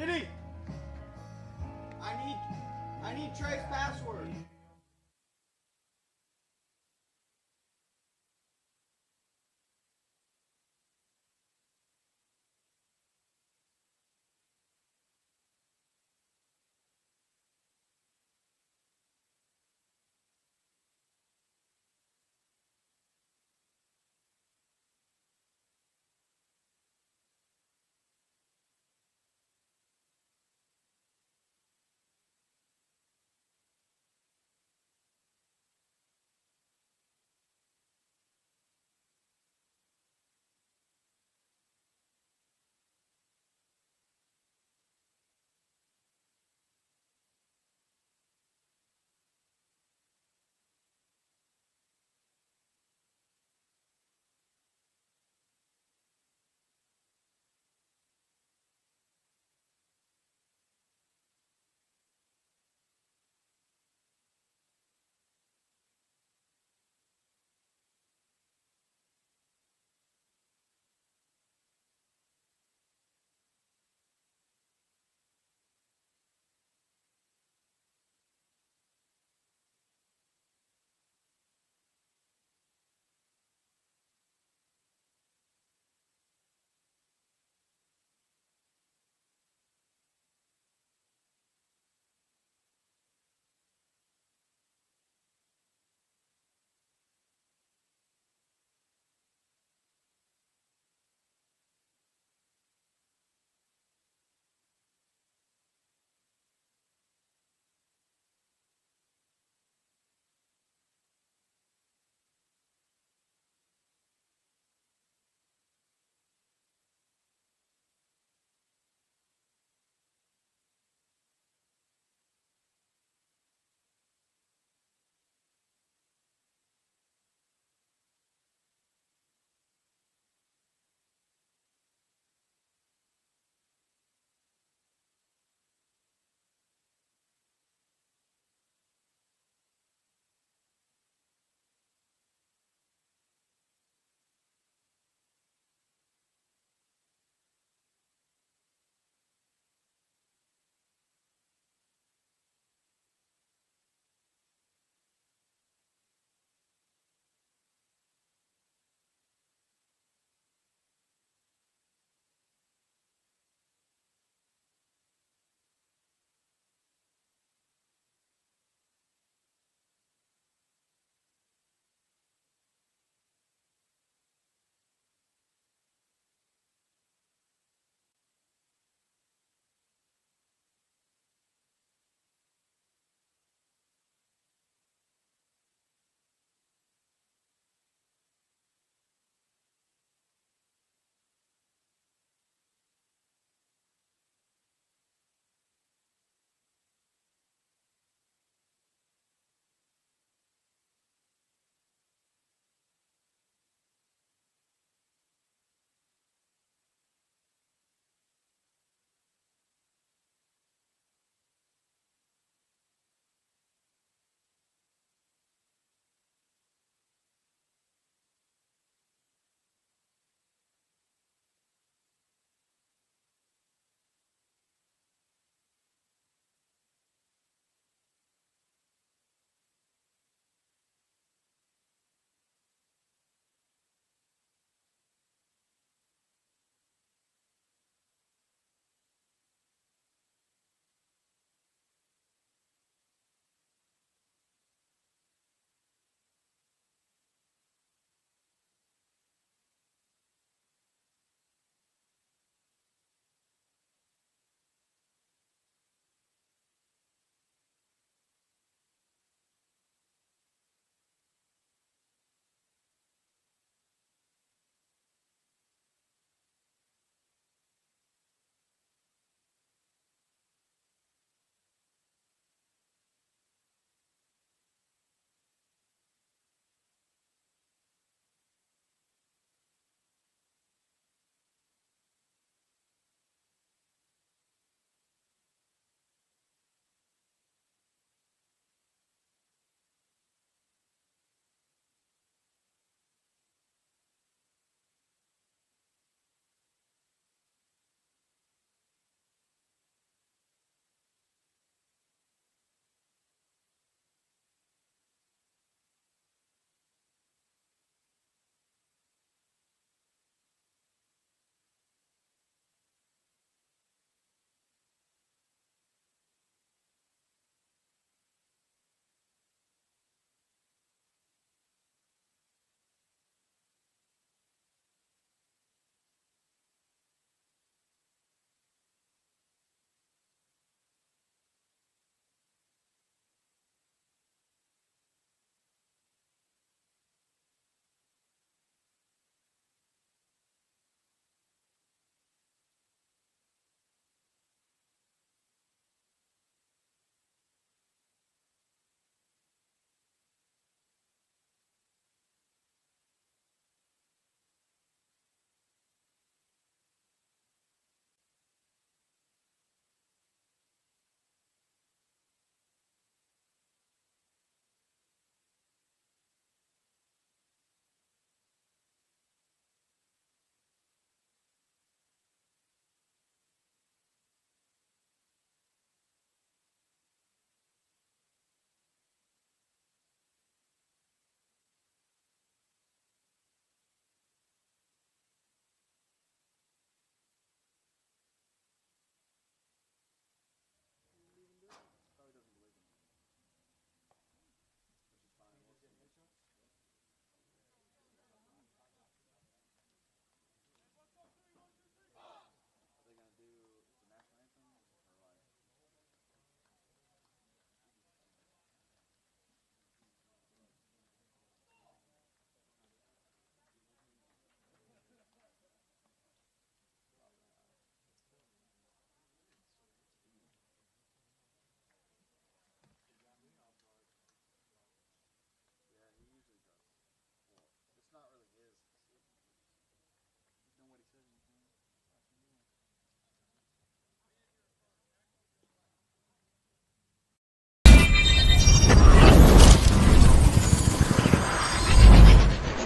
Diddy! I need Trey's password.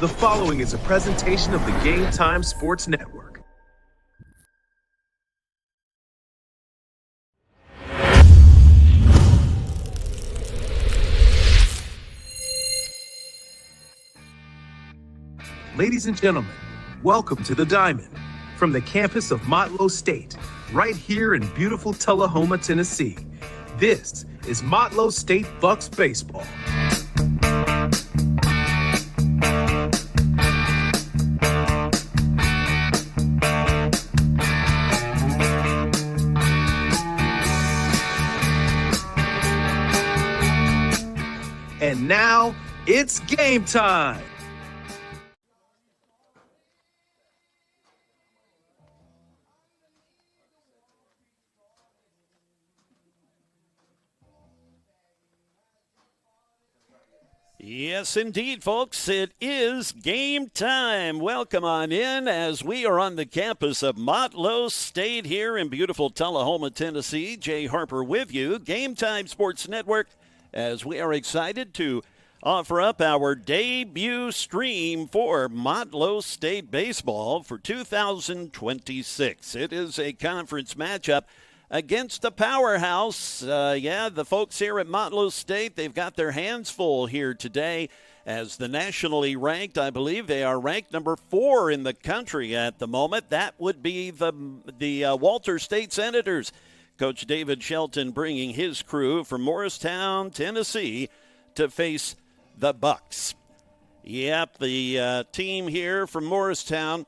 The following is a presentation of the Game Time Sports Network. Ladies and gentlemen, welcome to the Diamond from the campus of Motlow State, right here in beautiful Tullahoma, Tennessee. This is Motlow State Bucks Baseball. And now, it's game time. Yes, indeed, folks. It is game time. Welcome on in as we are on the campus of Motlow State here in beautiful Tullahoma, Tennessee. Jay Harper with you, Game Time Sports Network, as we are excited to offer up our debut stream for Motlow State Baseball for 2026. It is a conference matchup against the powerhouse. The folks here at Motlow State, they've got their hands full here today as the nationally ranked. I believe they are ranked number 4 in the country at the moment. That would be the Walter State Senators. Coach David Shelton bringing his crew from Morristown, Tennessee, to face the Bucks. Yep, the team here from Morristown,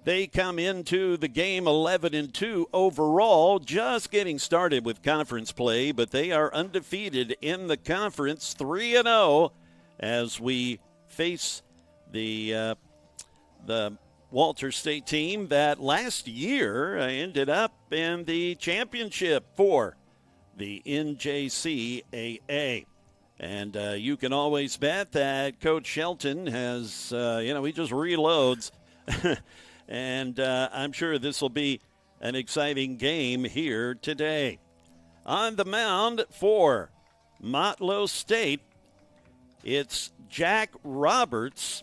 they come into the game 11-2 overall, just getting started with conference play, but they are undefeated in the conference, 3-0, as we face the Walter State team that last year ended up in the championship for the NJCAA. And you can always bet that Coach Shelton has, he just reloads. And I'm sure this will be an exciting game here today. On the mound for Motlow State, it's Jack Roberts.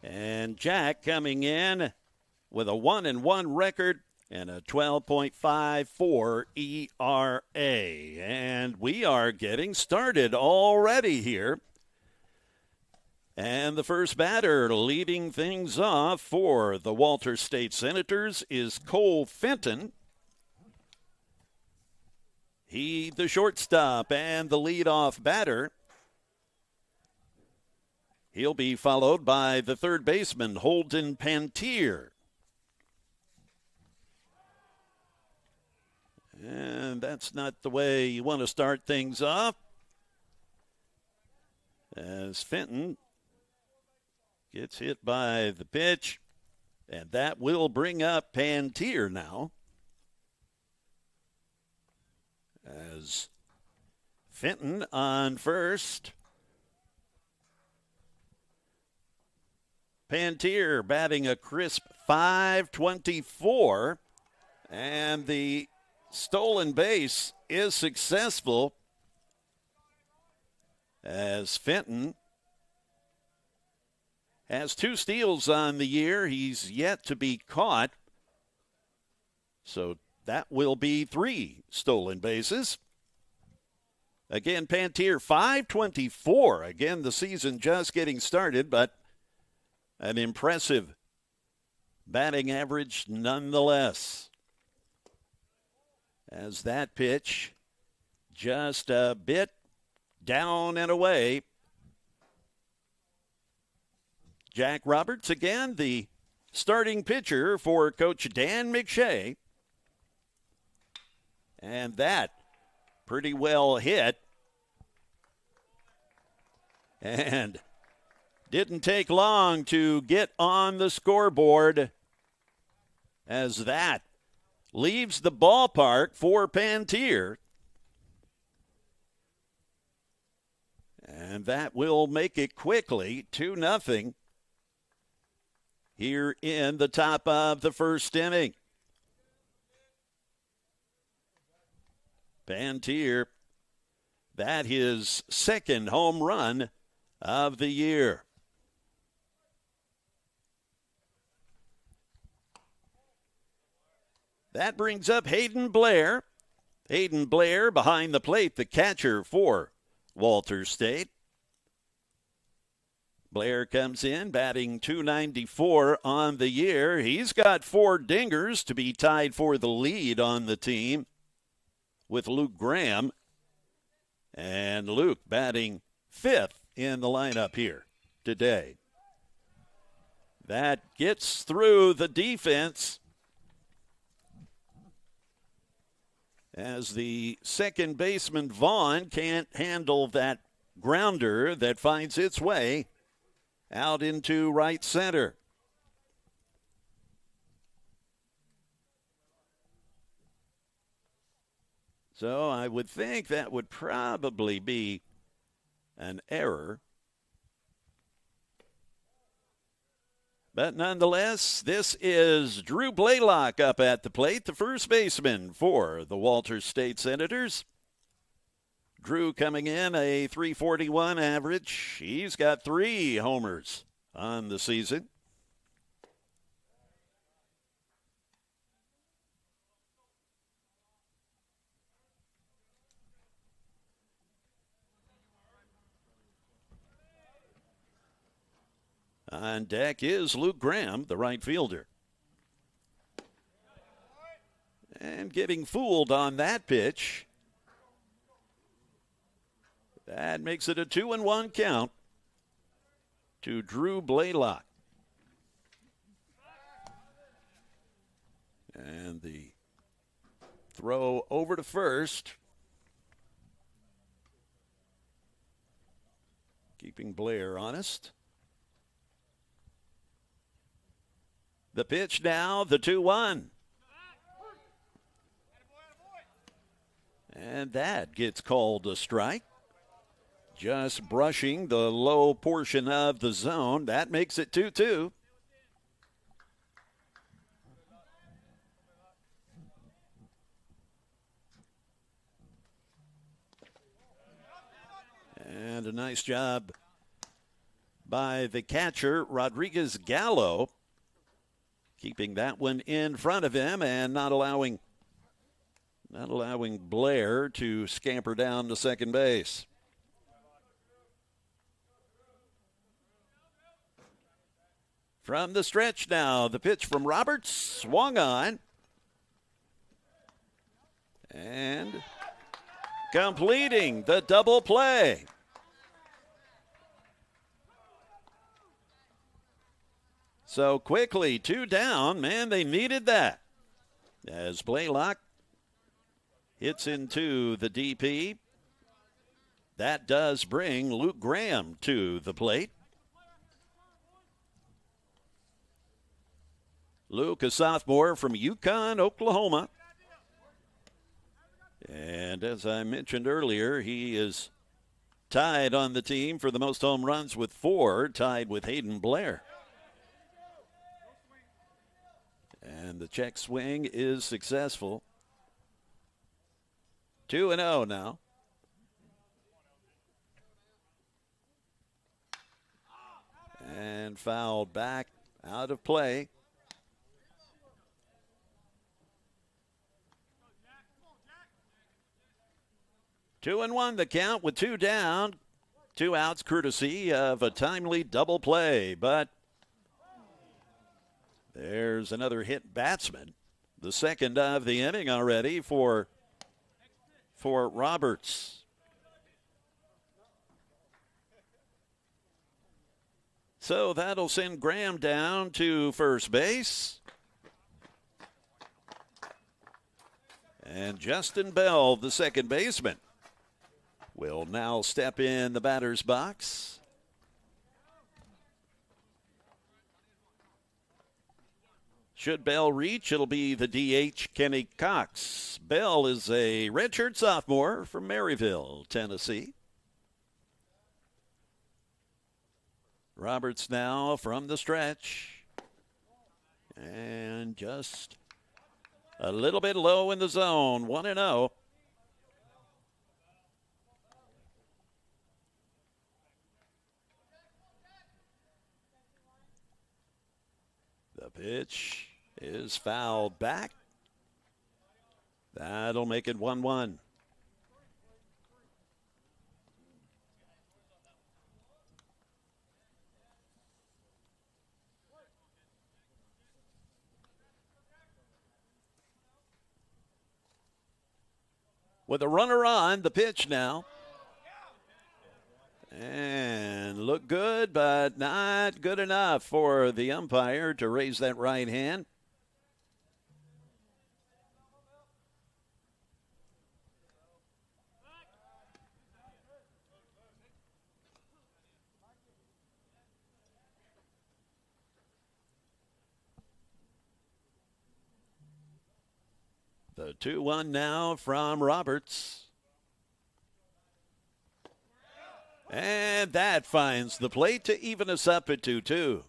And Jack coming in with a 1-1 record and a 12.54 ERA. And we are getting started already here. And the first batter leading things off for the Walter State Senators is Cole Fenton. He, the shortstop, and the leadoff batter. He'll be followed by the third baseman, Holden Pantier. And that's not the way you want to start things off, as Fenton gets hit by the pitch, and that will bring up Pantier now. As Fenton on first. Pantier batting a crisp .524, and the stolen base is successful as Fenton has 2 steals on the year. He's yet to be caught. So that will be 3 stolen bases. Again, Pantier, .524. Again, the season just getting started, but an impressive batting average nonetheless. As that pitch just a bit down and away. Jack Roberts, again, the starting pitcher for Coach Dan McShay. And that pretty well hit. And didn't take long to get on the scoreboard, as that leaves the ballpark for Pantier. And that will make it quickly 2-0 here in the top of the first inning. Pantier, that his second home run of the year. That brings up Hayden Blair. Hayden Blair behind the plate, the catcher for Walters State. Blair comes in batting .294 on the year. He's got 4 dingers to be tied for the lead on the team with Luke Graham. And Luke batting 5th in the lineup here today. That gets through the defense as the second baseman Vaughn can't handle that grounder that finds its way out into right center. So I would think that would probably be an error. But nonetheless, this is Drew Blaylock up at the plate, the first baseman for the Walters State Senators. Drew coming in a .341 average. He's got 3 homers on the season. On deck is Luke Graham, the right fielder. And getting fooled on that pitch. That makes it a 2-1 count to Drew Blaylock. And the throw over to first. Keeping Blair honest. The pitch now, the 2-1. And that gets called a strike. Just brushing the low portion of the zone. That makes it 2-2. And a nice job by the catcher, Rodriguez Gallo, keeping that one in front of him and not allowing Blair to scamper down to second base. From the stretch now, the pitch from Roberts, swung on. And completing the double play. So quickly, 2 down. Man, they needed that. As Blaylock hits into the DP. That does bring Luke Graham to the plate. Luke, a sophomore from Yukon, Oklahoma. And as I mentioned earlier, he is tied on the team for the most home runs with 4, tied with Hayden Blair. And the check swing is successful. 2-0 now. And fouled back, out of play. Two and one the count with 2 down. 2 outs courtesy of a timely double play. But there's another hit batsman. The second of the inning already for Roberts. So that'll send Graham down to first base. And Justin Bell, the second baseman, will now step in the batter's box. Should Bell reach, it'll be the DH, Kenny Cox. Bell is a redshirt sophomore from Maryville, Tennessee. Roberts now from the stretch. And just a little bit low in the zone, 1-0. The pitch is fouled back. That'll make it 1-1. With a runner on, the pitch now. And look good, but not good enough for the umpire to raise that right hand. The 2-1 now from Roberts. And that finds the plate to even us up at 2-2.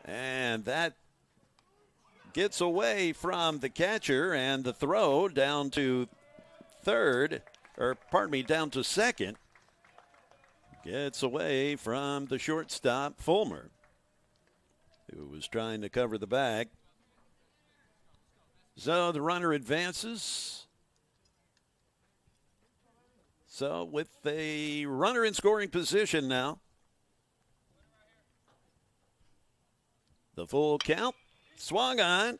And that gets away from the catcher, and the throw down to down to second. Gets away from the shortstop, Fulmer, who was trying to cover the bag. So the runner advances. So with a runner in scoring position now. The full count, swung on.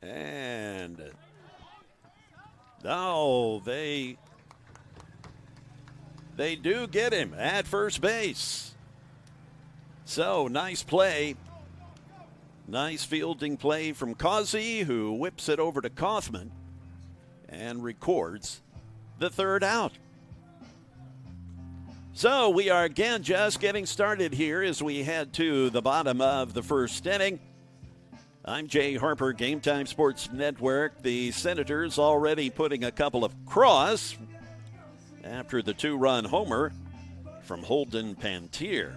And no, they do get him at first base. So nice play. Nice fielding play from Causey, who whips it over to Kaufman and records the third out. So we are again just getting started here as we head to the bottom of the first inning. I'm Jay Harper, Game Time Sports Network. The Senators already putting a couple of cross after the two-run homer from Holden Pantier.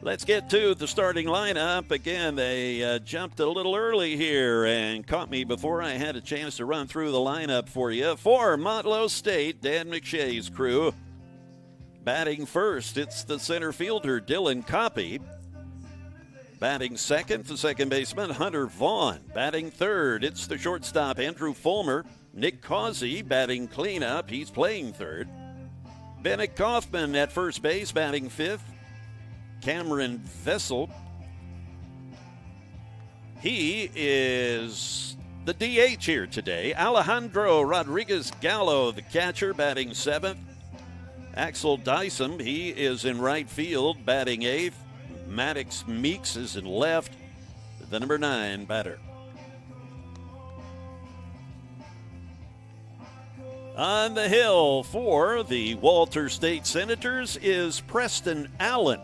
Let's get to the starting lineup. Again, they jumped a little early here and caught me before I had a chance to run through the lineup for you. For Motlow State, Dan McShay's crew. Batting first, it's the center fielder, Dylan Coppy. Batting second, the second baseman, Hunter Vaughn. Batting third, it's the shortstop, Andrew Fulmer. Nick Causey batting cleanup. He's playing third. Bennett Kaufman at first base, batting fifth. Cameron Vessel. He is the DH here today. Alejandro Rodriguez Gallo, the catcher, batting seventh. Axel Dyson, he is in right field, batting eighth. Maddox Meeks is in left, the number 9 batter. On the hill for the Walter State Senators is Preston Allen.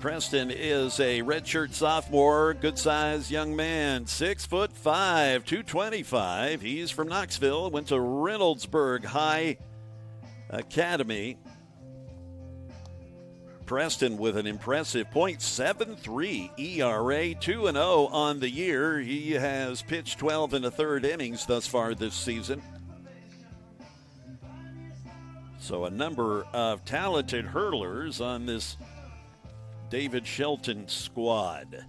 Preston is a redshirt sophomore, good-sized young man, 6'5", 225. He's from Knoxville, went to Reynoldsburg High Academy. Preston with an impressive .73 ERA, 2-0 on the year. He has pitched 12 1/3 innings thus far this season. So a number of talented hurlers on this David Shelton squad.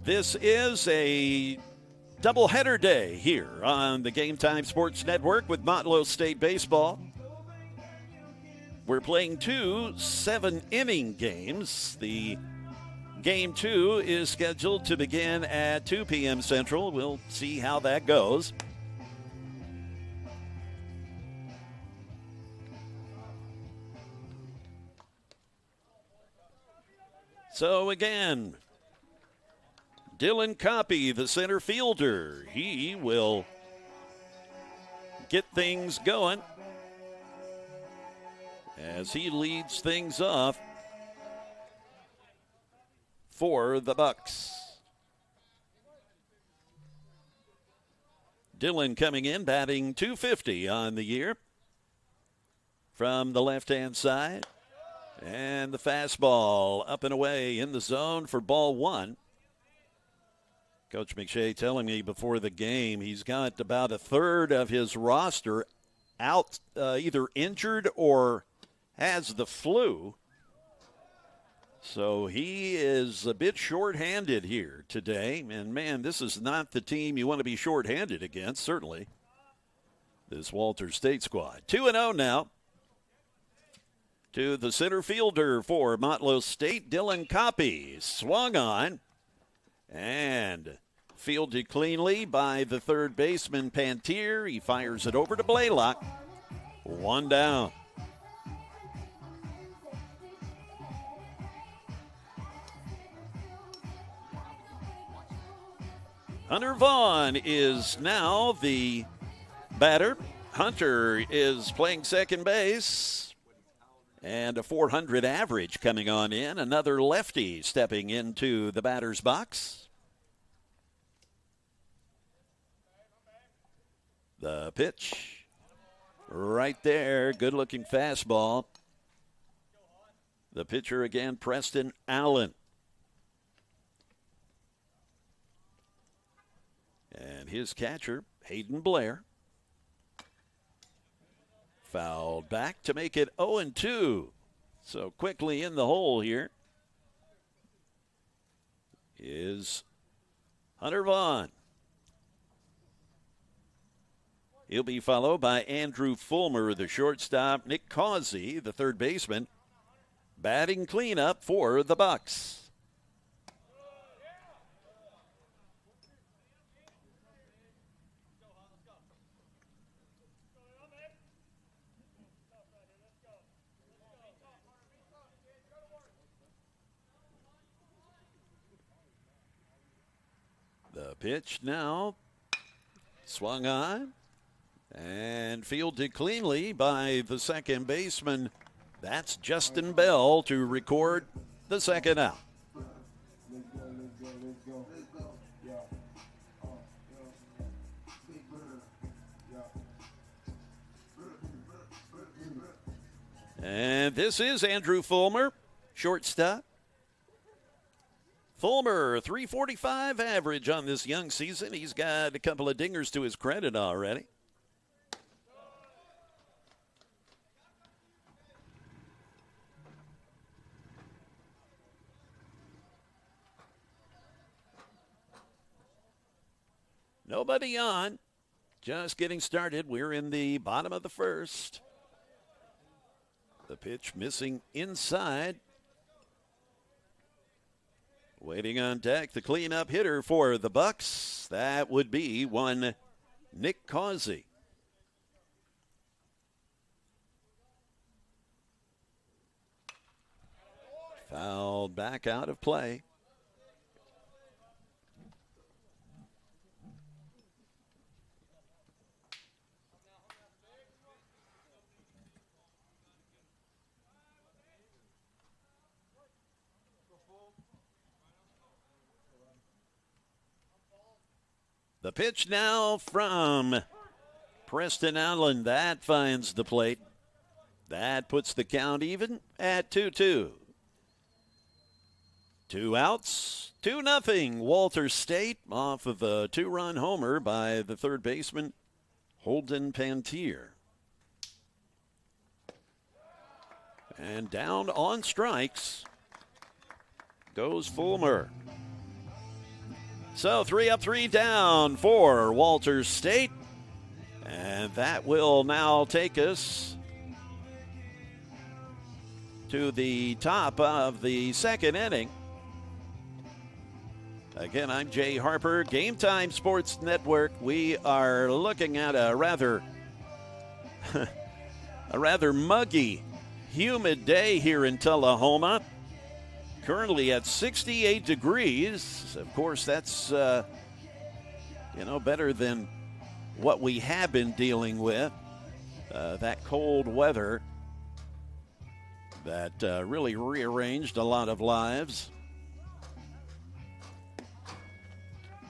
This is a doubleheader day here on the Game Time Sports Network with Motlow State Baseball. We're playing 2 7-inning games. The game 2 is scheduled to begin at 2 p.m. Central. We'll see how that goes. So again, Dylan Coppy, the center fielder, he will get things going as he leads things off for the Bucks. Dylan coming in, batting .250 on the year from the left-hand side. And the fastball up and away in the zone for ball one. Coach McShay telling me before the game he's got about a third of his roster out, either injured or has the flu. So he is a bit shorthanded here today. And, man, this is not the team you want to be shorthanded against, certainly. This Walters State squad. 2-0 now. To the center fielder for Motlow State, Dylan Coppy. Swung on and fielded cleanly by the third baseman, Pantier. He fires it over to Blaylock. One down. Hunter Vaughn is now the batter. Hunter is playing second base. And a 400 average coming on in. Another lefty stepping into the batter's box. The pitch right there. Good-looking fastball. The pitcher again, Preston Allen. And his catcher, Hayden Blair. Fouled back to make it 0-2. So quickly in the hole here is Hunter Vaughn. He'll be followed by Andrew Fulmer, the shortstop, Nick Causey, the third baseman, batting cleanup for the Bucks. The pitch now swung on and fielded cleanly by the second baseman. That's Justin Bell to record the second out. And this is Andrew Fulmer, shortstop. Fulmer, 345 average on this young season. He's got a couple of dingers to his credit already. Nobody on. Just getting started. We're in the bottom of the first. The pitch missing inside. Waiting on deck, the cleanup hitter for the Bucks. That would be one Nick Causey. Fouled back out of play. The pitch now from Preston Allen. That finds the plate. That puts the count even at 2-2. 2 outs, 2-0. Walters State off of a 2-run homer by the third baseman, Holden Pantier. And down on strikes goes Fulmer. So 3 up, 3 down for Walters State. And that will now take us to the top of the second inning. Again, I'm Jay Harper, Game Time Sports Network. We are looking at a rather muggy, humid day here in Tullahoma. Currently at 68 degrees. Of course, that's, better than what we have been dealing with. That cold weather that really rearranged a lot of lives.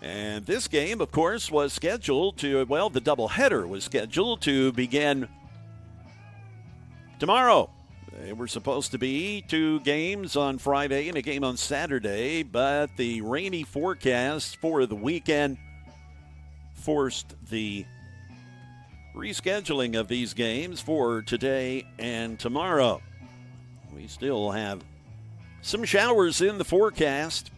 And this game, of course, was scheduled to, the doubleheader was scheduled to begin tomorrow. They were supposed to be 2 games on Friday and a game on Saturday, but the rainy forecast for the weekend forced the rescheduling of these games for today and tomorrow. We still have some showers in the forecast,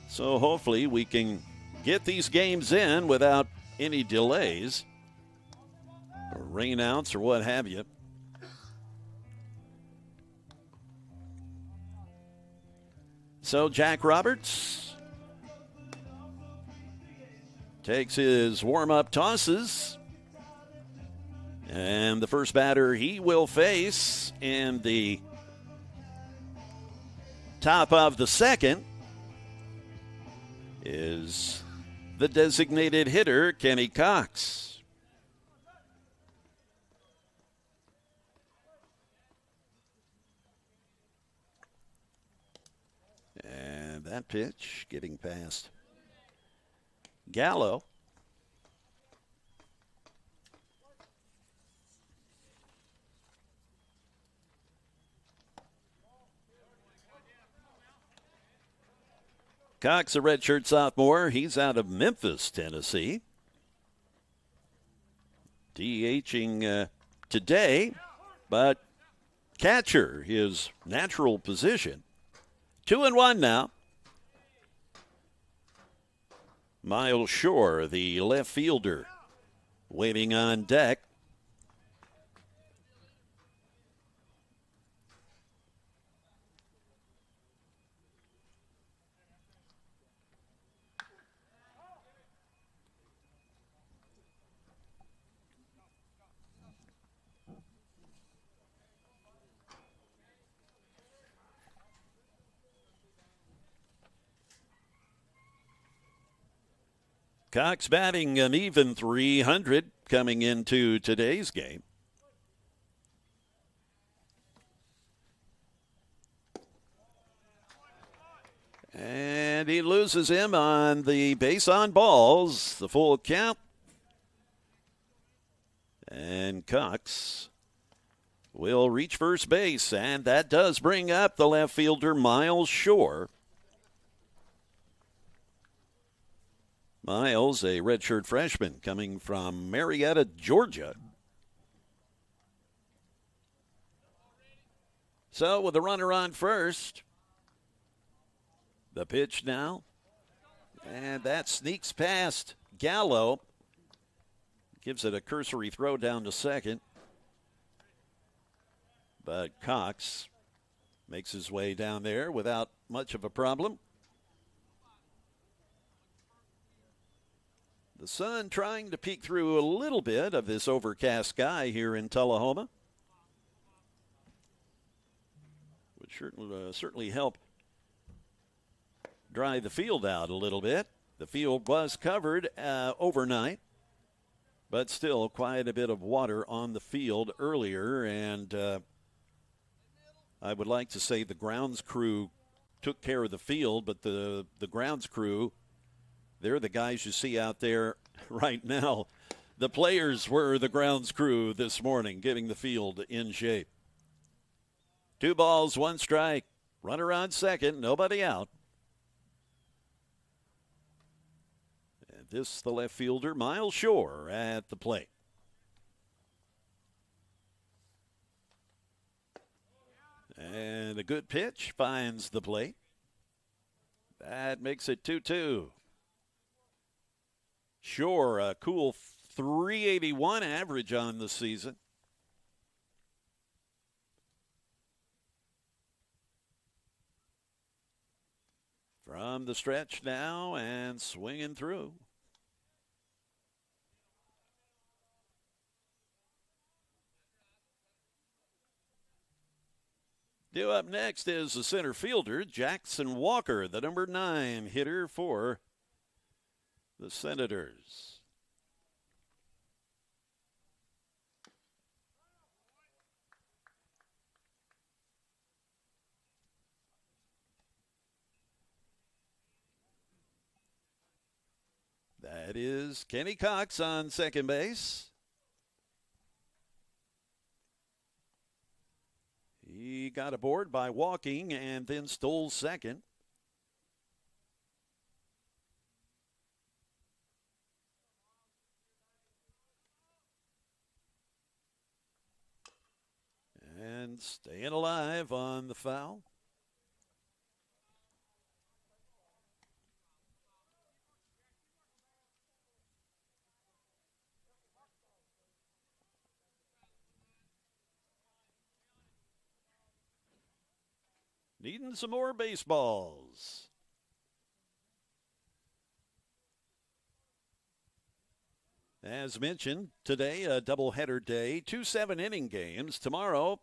so hopefully we can get these games in without any delays or rainouts or what have you. So Jack Roberts takes his warm-up tosses. And the first batter he will face in the top of the second is the designated hitter, Kenny Cox. And that pitch getting past Gallo. Cox, a redshirt sophomore. He's out of Memphis, Tennessee. DHing today, but catcher, his natural position. 2-1 now. Miles Shore, the left fielder, waiting on deck. Cox batting an even .300 coming into today's game. And he loses him on the base on balls, the full count. And Cox will reach first base, and that does bring up the left fielder, Miles Shore. Miles, a redshirt freshman coming from Marietta, Georgia. So with the runner on first, the pitch now, and that sneaks past Gallo. Gives it a cursory throw down to second. But Cox makes his way down there without much of a problem. The sun trying to peek through a little bit of this overcast sky here in Tullahoma. Would certainly help dry the field out a little bit. The field was covered overnight, but still quite a bit of water on the field earlier. And I would like to say the grounds crew took care of the field, but the grounds crew, they're the guys you see out there right now. The players were the grounds crew this morning, getting the field in shape. 2 balls, 1 strike. Runner on second, nobody out. And this, the left fielder, Miles Shore, at the plate. And a good pitch finds the plate. That makes it 2-2. Shore, a cool .381 average on the season. From the stretch now and swinging through. Due up next is the center fielder, Jackson Walker, the number 9 hitter for the Senators. That is Kenny Cox on second base. He got aboard by walking and then stole second. And staying alive on the foul. Needing some more baseballs. As mentioned, today a doubleheader day, 2 7-inning games. Tomorrow,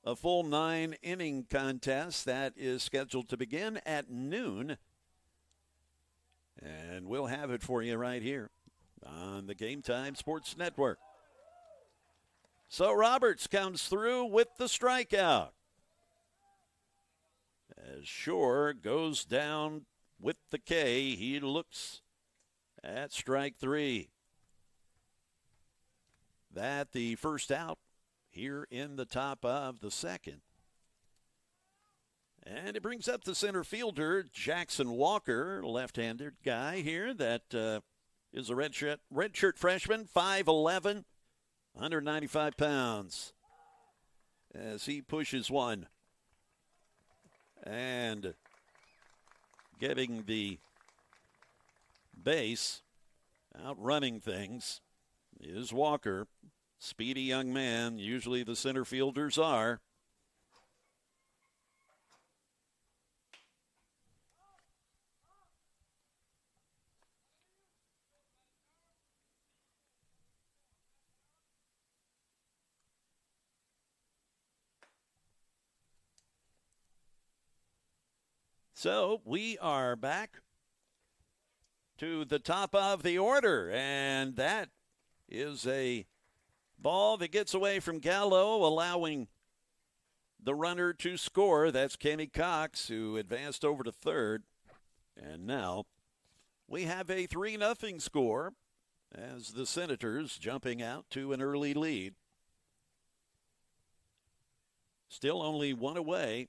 a full 9-inning contest that is scheduled to begin at noon. And we'll have it for you right here on the Game Time Sports Network. So Roberts comes through with the strikeout. As Shore goes down with the K, he looks at strike 3. That the first out here in the top of the second. And it brings up the center fielder, Jackson Walker, left-handed guy here that is a redshirt freshman, 5'11", 195 pounds. As he pushes one. And getting the base, outrunning things, is Walker. Speedy young man, usually the center fielders are. So we are back to the top of the order, and that is a ball that gets away from Gallo, allowing the runner to score. That's Kenny Cox, who advanced over to third. And now we have a 3-0 score as the Senators jumping out to an early lead. Still only one away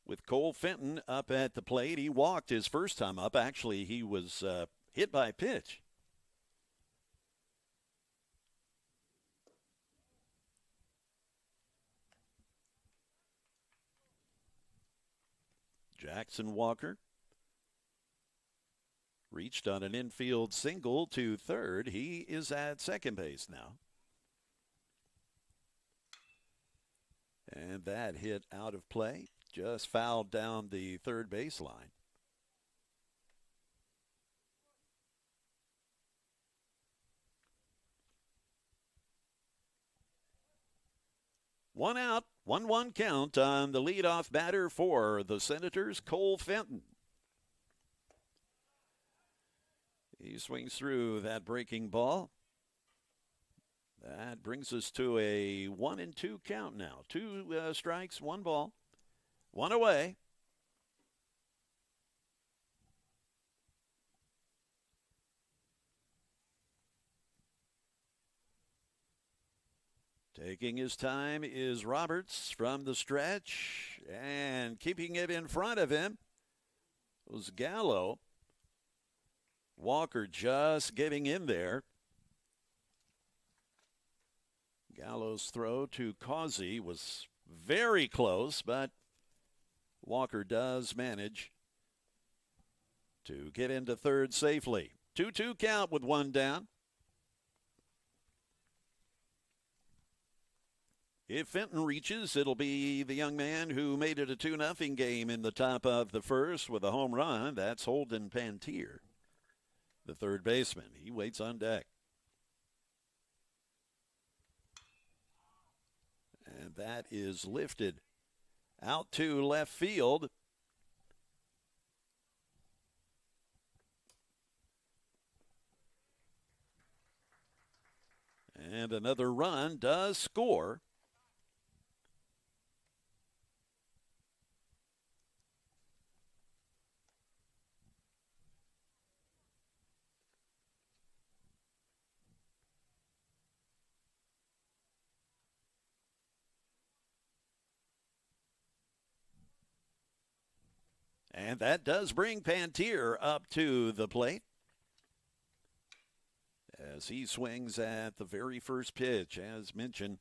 with Cole Fenton up at the plate. He walked his first time up. Actually, he was hit by a pitch. Jackson Walker reached on an infield single to third. He is at second base now. And that hit out of play, just fouled down the third baseline. One out, 1-1 count on the leadoff batter for the Senators, Cole Fenton. He swings through that breaking ball. That brings us to a 1-2 count now. 2 strikes, 1 ball, 1 away. Taking his time is Roberts from the stretch, and keeping it in front of him was Gallo. Walker just getting in there. Gallo's throw to Causey was very close, but Walker does manage to get into third safely. 2-2 count with 1 down. If Fenton reaches, it'll be the young man who made it a 2-0 game in the top of the first with a home run. That's Holden Pantier, the third baseman. He waits on deck. And that is lifted out to left field. And another run does score. And that does bring Pantier up to the plate as he swings at the very first pitch. As mentioned,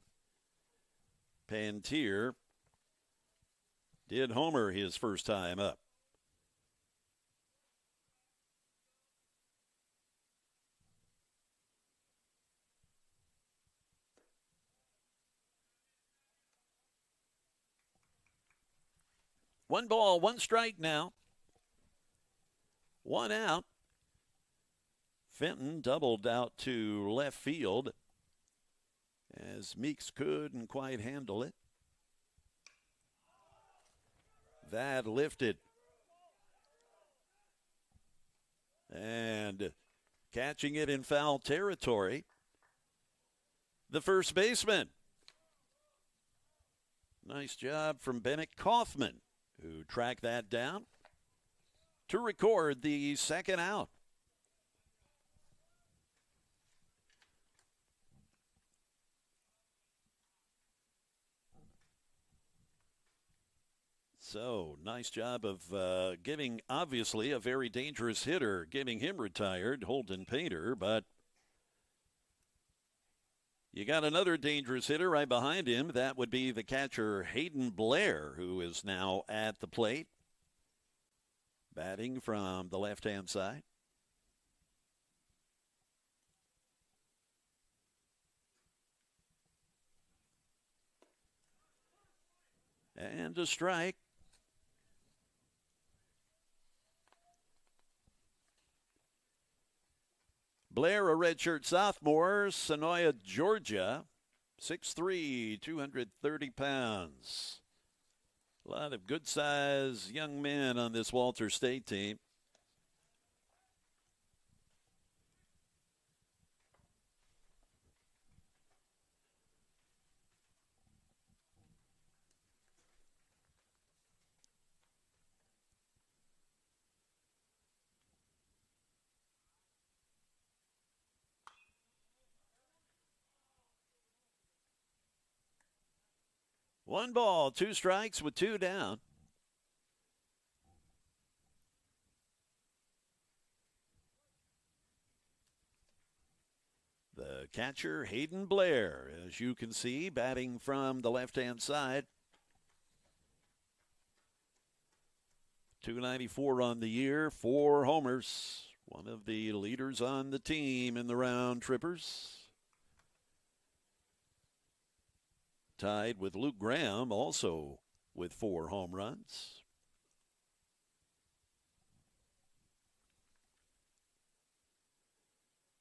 Pantier did homer his first time up. One ball, one strike now. One out. Fenton doubled out to left field as Meeks couldn't quite handle it. That lifted. And catching it in foul territory, the first baseman. Nice job from Bennett Kaufman, who tracked that down to record the second out. So, nice job of getting, obviously, a very dangerous hitter, getting him retired, Holden Painter, but you got another dangerous hitter right behind him. That would be the catcher, Hayden Blair, who is now at the plate, batting from the left-hand side. And a strike. Blair, a redshirt sophomore, Sonoya, Georgia, 6'3", 230 pounds. A lot of good-sized young men on this Walter State team. One ball, two strikes with two down. The catcher, Hayden Blair, as you can see, batting from the left-hand side. 294 on the year, 4 homers. One of the leaders on the team in the round trippers. Tied with Luke Graham, also with 4 home runs.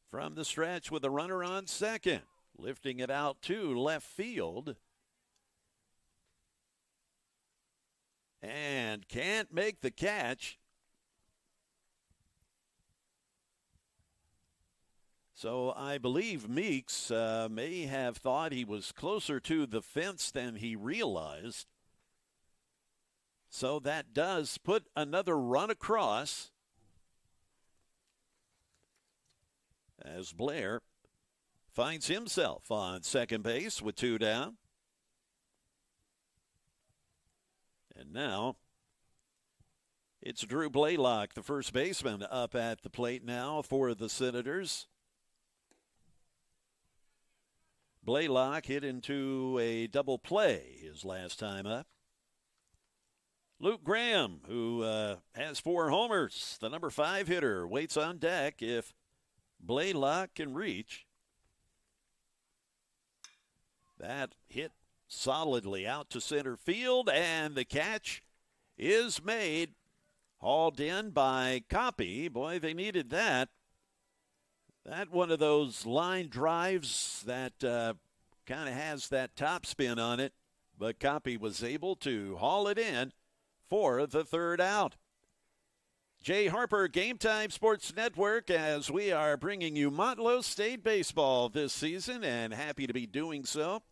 From the stretch with a runner on second, lifting it out to left field. And can't make the catch. So I believe Meeks may have thought he was closer to the fence than he realized. So that does put another run across as Blair finds himself on second base with 2 down. And now it's Drew Blaylock, the first baseman, up at the plate now for the Senators. Blaylock hit into a double play his last time up. Luke Graham, who has 4 homers, the number 5 hitter, waits on deck if Blaylock can reach. That hit solidly out to center field, and the catch is made. Hauled in by Copy. Boy, they needed that. That one of those line drives that kind of has that top spin on it, but Copy was able to haul it in for the third out. Jay Harper, Game Time Sports Network, as we are bringing you Motlow State Baseball this season, and happy to be doing so.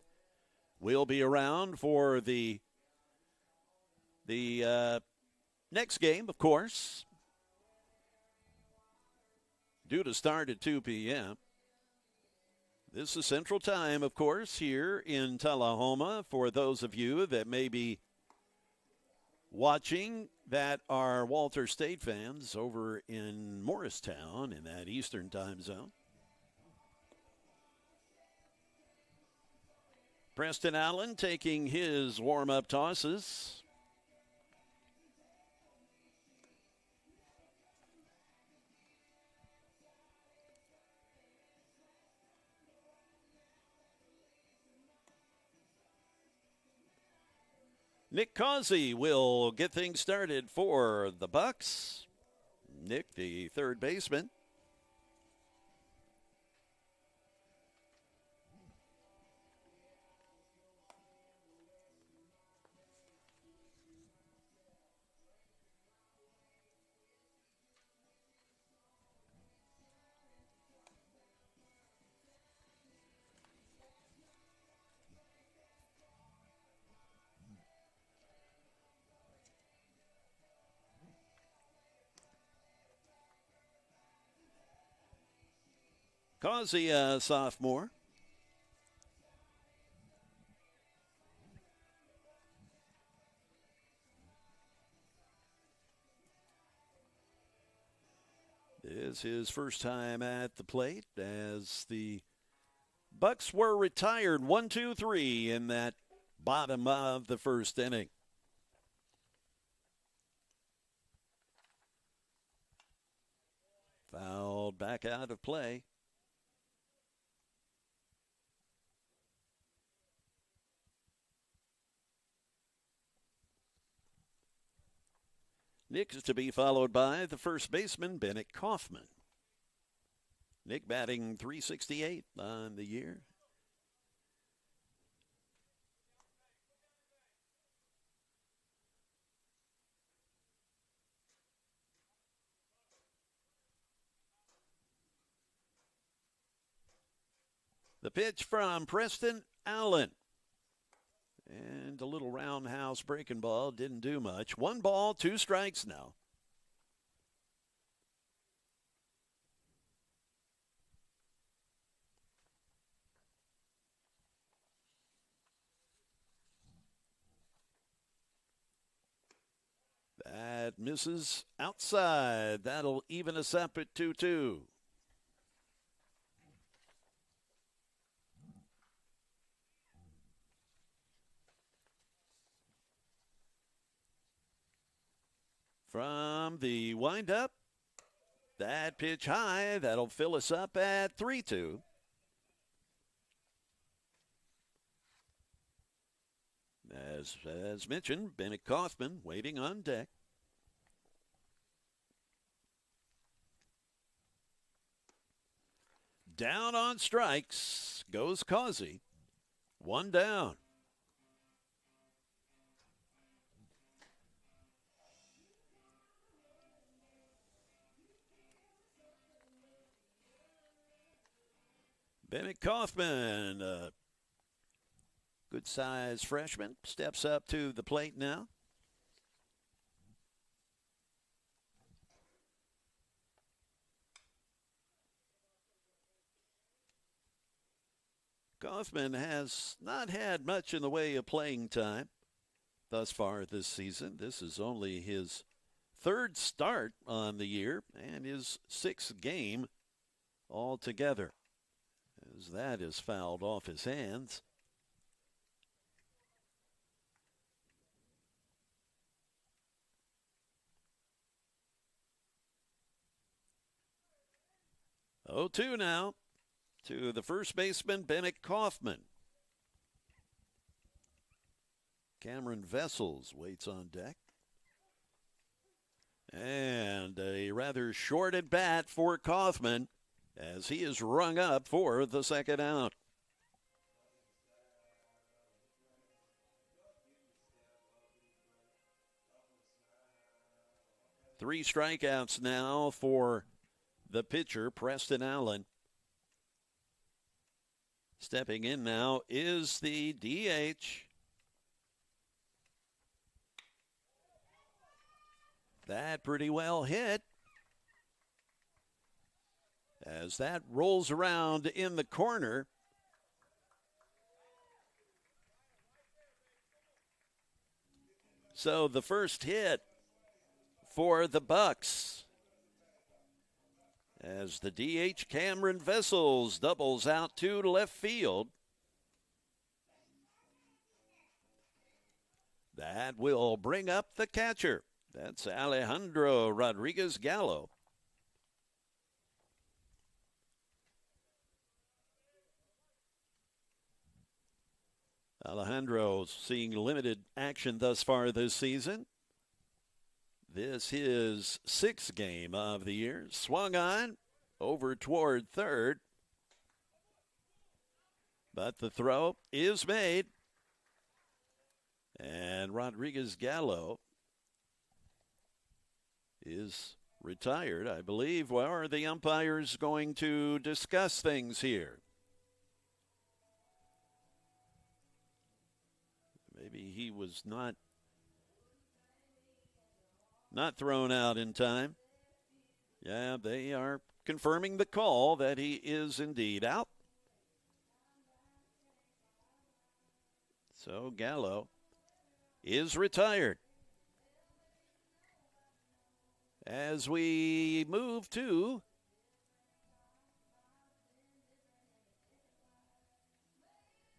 We'll be around for the next game, of course, due to start at 2 p.m. This is Central Time, of course, here in Tullahoma for those of you that may be watching that are Walter State fans over in Morristown in that Eastern time zone. Preston Allen taking his warm-up tosses. Nick Causey will get things started for the Bucks. Nick, the third baseman. Causey, a sophomore. This is his first time at the plate as the Bucks were retired 1-2-3 in that bottom of the first inning. Fouled back out of play. Nick is to be followed by the first baseman, Bennett Kaufman. Nick batting .368 on the year. The pitch from Preston Allen. And a little roundhouse breaking ball didn't do much. 1 ball, 2 strikes now. That misses outside. That'll even us up at 2-2. From the windup, that pitch high, that'll fill us up at 3-2. As mentioned, Bennett Kaufman waiting on deck. Down on strikes goes Causey. 1 down. Bennett Kaufman, good-sized freshman, steps up to the plate now. Kaufman has not had much in the way of playing time thus far this season. This is only his 3rd start on the year and his 6th game altogether, as that is fouled off his hands. Oh, 2 now to the first baseman, Bennett Kaufman. Cameron Vessels waits on deck. And a rather short at bat for Kaufman, as he is rung up for the second out. Three strikeouts now for the pitcher, Preston Allen. Stepping in now is the DH. That pretty well hit, as that rolls around in the corner. So the first hit for the Bucks as the DH Cameron Vessels doubles out to left field. That will bring up the catcher. That's Alejandro Rodriguez Gallo. Alejandro seeing limited action thus far this season. This is sixth game of the year. Swung on over toward third. But the throw is made. And Rodriguez Gallo is retired, I believe. Well, are the umpires going to discuss things here? Maybe he was not thrown out in time. Yeah, they are confirming the call that he is indeed out. So Gallo is retired. As we move to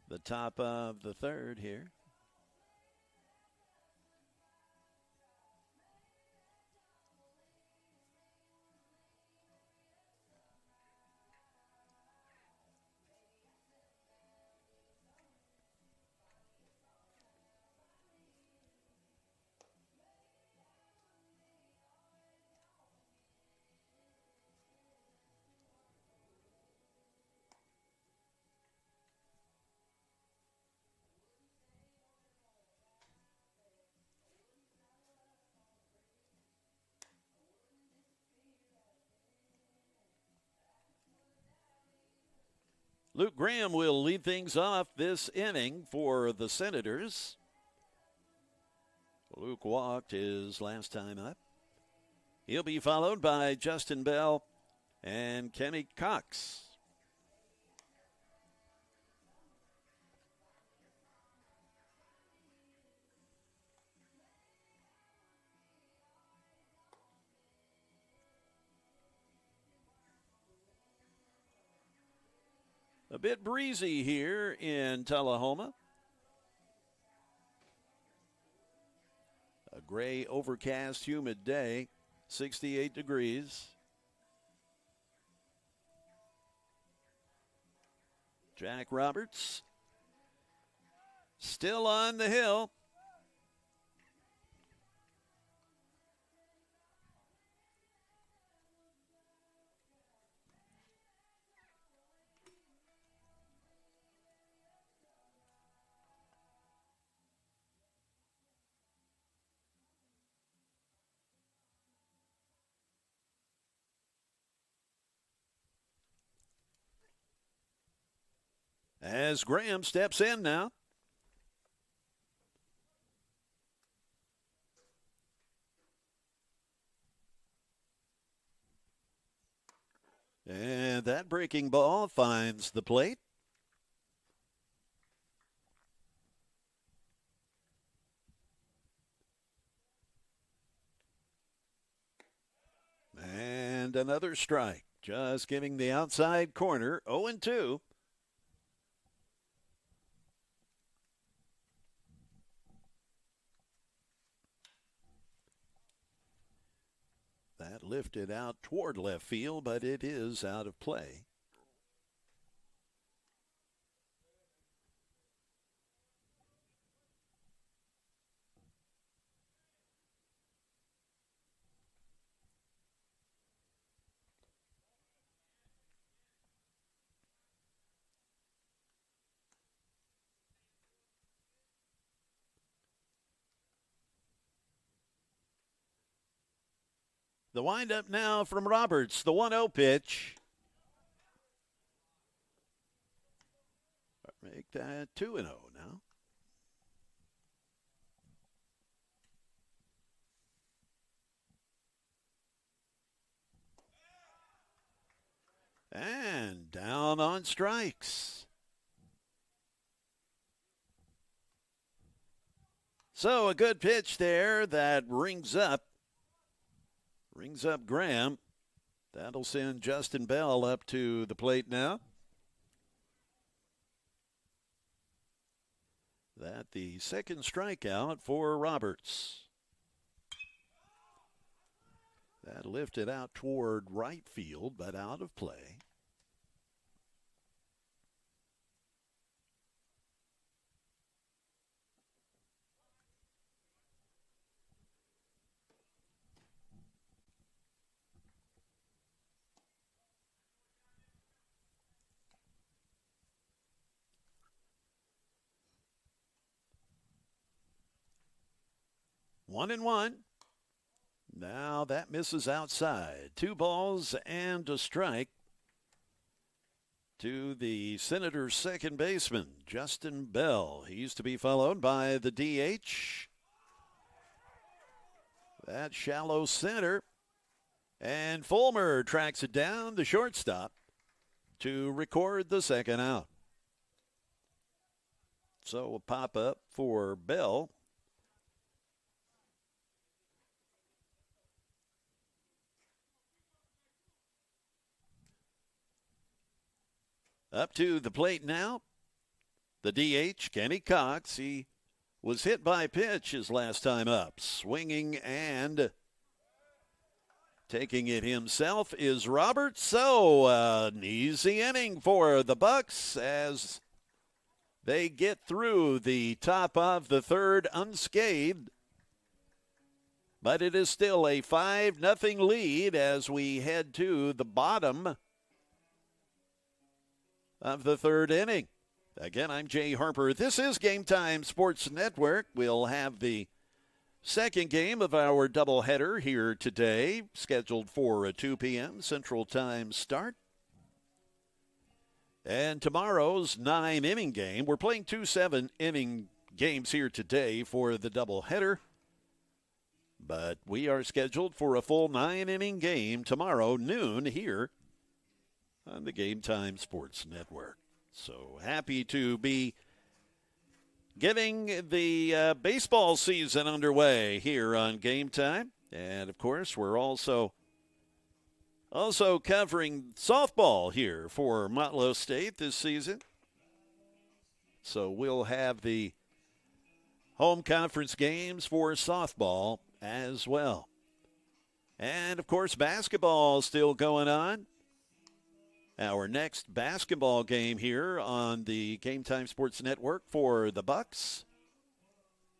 the top of the third here. Luke Graham will lead things off this inning for the Senators. Luke walked his last time up. He'll be followed by Justin Bell and Kenny Cox. A bit breezy here in Tullahoma. A gray, overcast, humid day, 68 degrees. Jack Roberts still on the hill. As Graham steps in now. And that breaking ball finds the plate. And another strike. Just giving the outside corner. 0-2. That lifted out toward left field, but it is out of play. The windup now from Roberts, the 1-0 pitch. Make that 2-0 now. And down on strikes. So a good pitch there that rings up Graham. That'll send Justin Bell up to the plate now. That the second strikeout for Roberts. That lifted out toward right field, but out of play. One and one. Now that misses outside. 2 balls and a strike to the Senators' second baseman, Justin Bell. He's to be followed by the DH. That shallow center. And Fulmer tracks it down, the shortstop, to record the second out. So a pop-up for Bell. Up to the plate now, the DH, Kenny Cox. He was hit by pitch his last time up. Swinging and taking it himself is Roberts. So an easy inning for the Bucks as they get through the top of the third unscathed. But it is still a 5-0 lead as we head to the bottom of the third inning. Again, I'm Jay Harper. This is Game Time Sports Network. We'll have the second game of our doubleheader here today, scheduled for a 2 p.m. Central Time start. And tomorrow's 9-inning game. We're playing 2 7-inning games here today for the doubleheader. But we are scheduled for a full 9-inning game tomorrow, noon, here on the Game Time Sports Network. So happy to be getting the baseball season underway here on Game Time. And, of course, we're also covering softball here for Motlow State this season. So we'll have the home conference games for softball as well. And, of course, basketball still going on. Our next basketball game here on the Game Time Sports Network for the Bucks,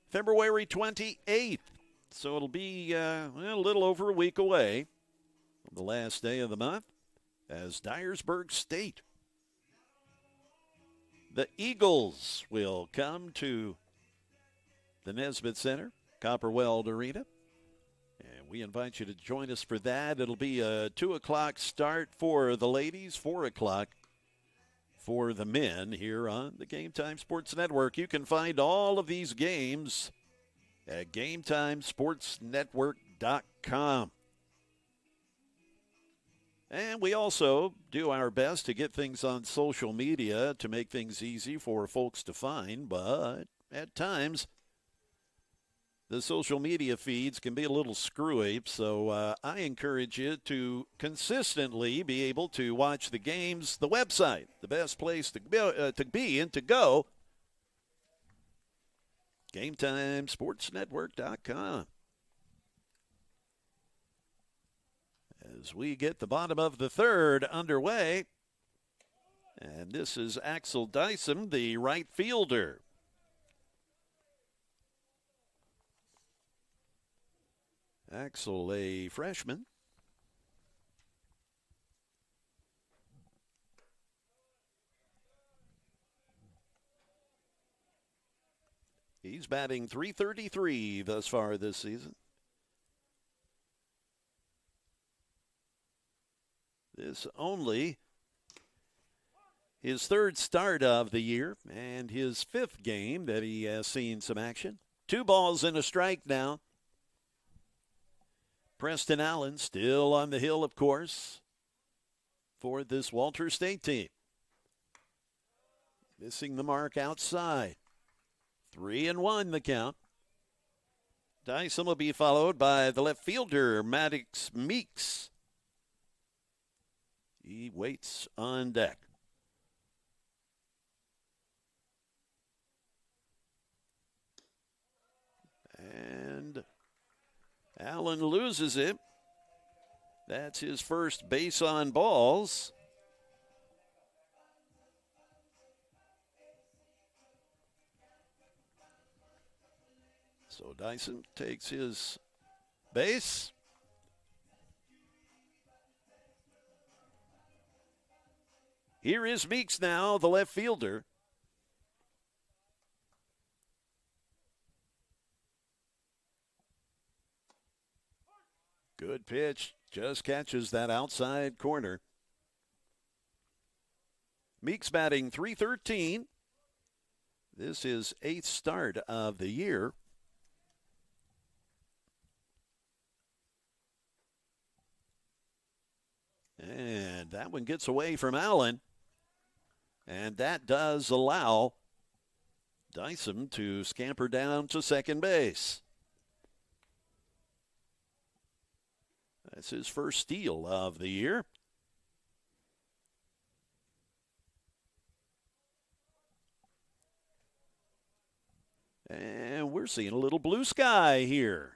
February 28th. So it'll be a little over a week away from the last day of the month as Dyersburg State. The Eagles will come to the Nesbitt Center, Copperweld Arena. And we invite you to join us for that. It'll be a 2 o'clock start for the ladies, 4 o'clock for the men here on the Game Time Sports Network. You can find all of these games at GameTimeSportsNetwork.com. And we also do our best to get things on social media to make things easy for folks to find, but at times the social media feeds can be a little screwy, so I encourage you to consistently be able to watch the games. The website, the best place to be and to go, GameTimeSportsNetwork.com. As we get the bottom of the third underway, and this is Axel Dyson, the right fielder. Axel, a freshman. He's batting .333 thus far this season. This only his third start of the year and his fifth game that he has seen some action. 2 balls and a strike now. Preston Allen still on the hill, of course, for this Walter State team. Missing the mark outside. 3-1 the count. Dyson will be followed by the left fielder, Maddox Meeks. He waits on deck. And Allen loses it. That's his first base on balls. So Dyson takes his base. Here is Meeks now, the left fielder. Good pitch, just catches that outside corner. Meeks batting .313. This is 8th start of the year. And that one gets away from Allen. And that does allow Dyson to scamper down to second base. That's his first steal of the year. And we're seeing a little blue sky here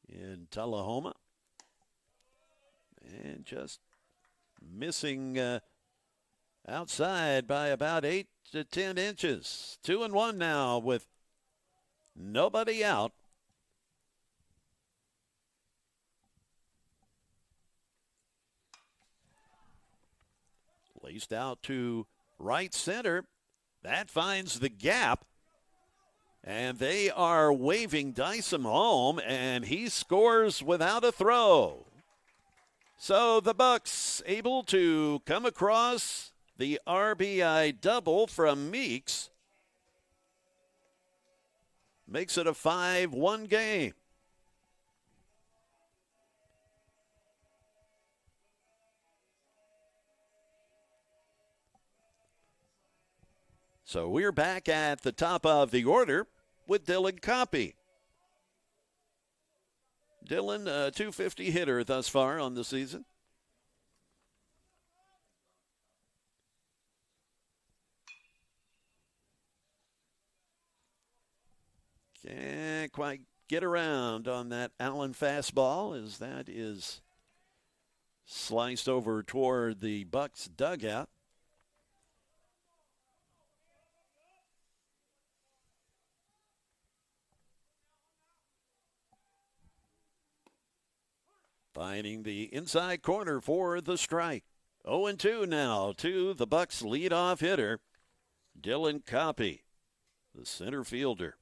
in Tullahoma. And just missing outside by about 8 to 10 inches. 2-1 now with nobody out. Laced out to right center. That finds the gap. And they are waving Dyson home, and he scores without a throw. So the Bucks able to come across the RBI double from Meeks. Makes it a 5-1 game. So we're back at the top of the order with Dylan Coppy. Dylan, a .250 hitter thus far on the season. Can't quite get around on that Allen fastball as that is sliced over toward the Bucks dugout. Finding the inside corner for the strike. 0-2 now to the Bucks leadoff hitter, Dylan Coppy, the center fielder.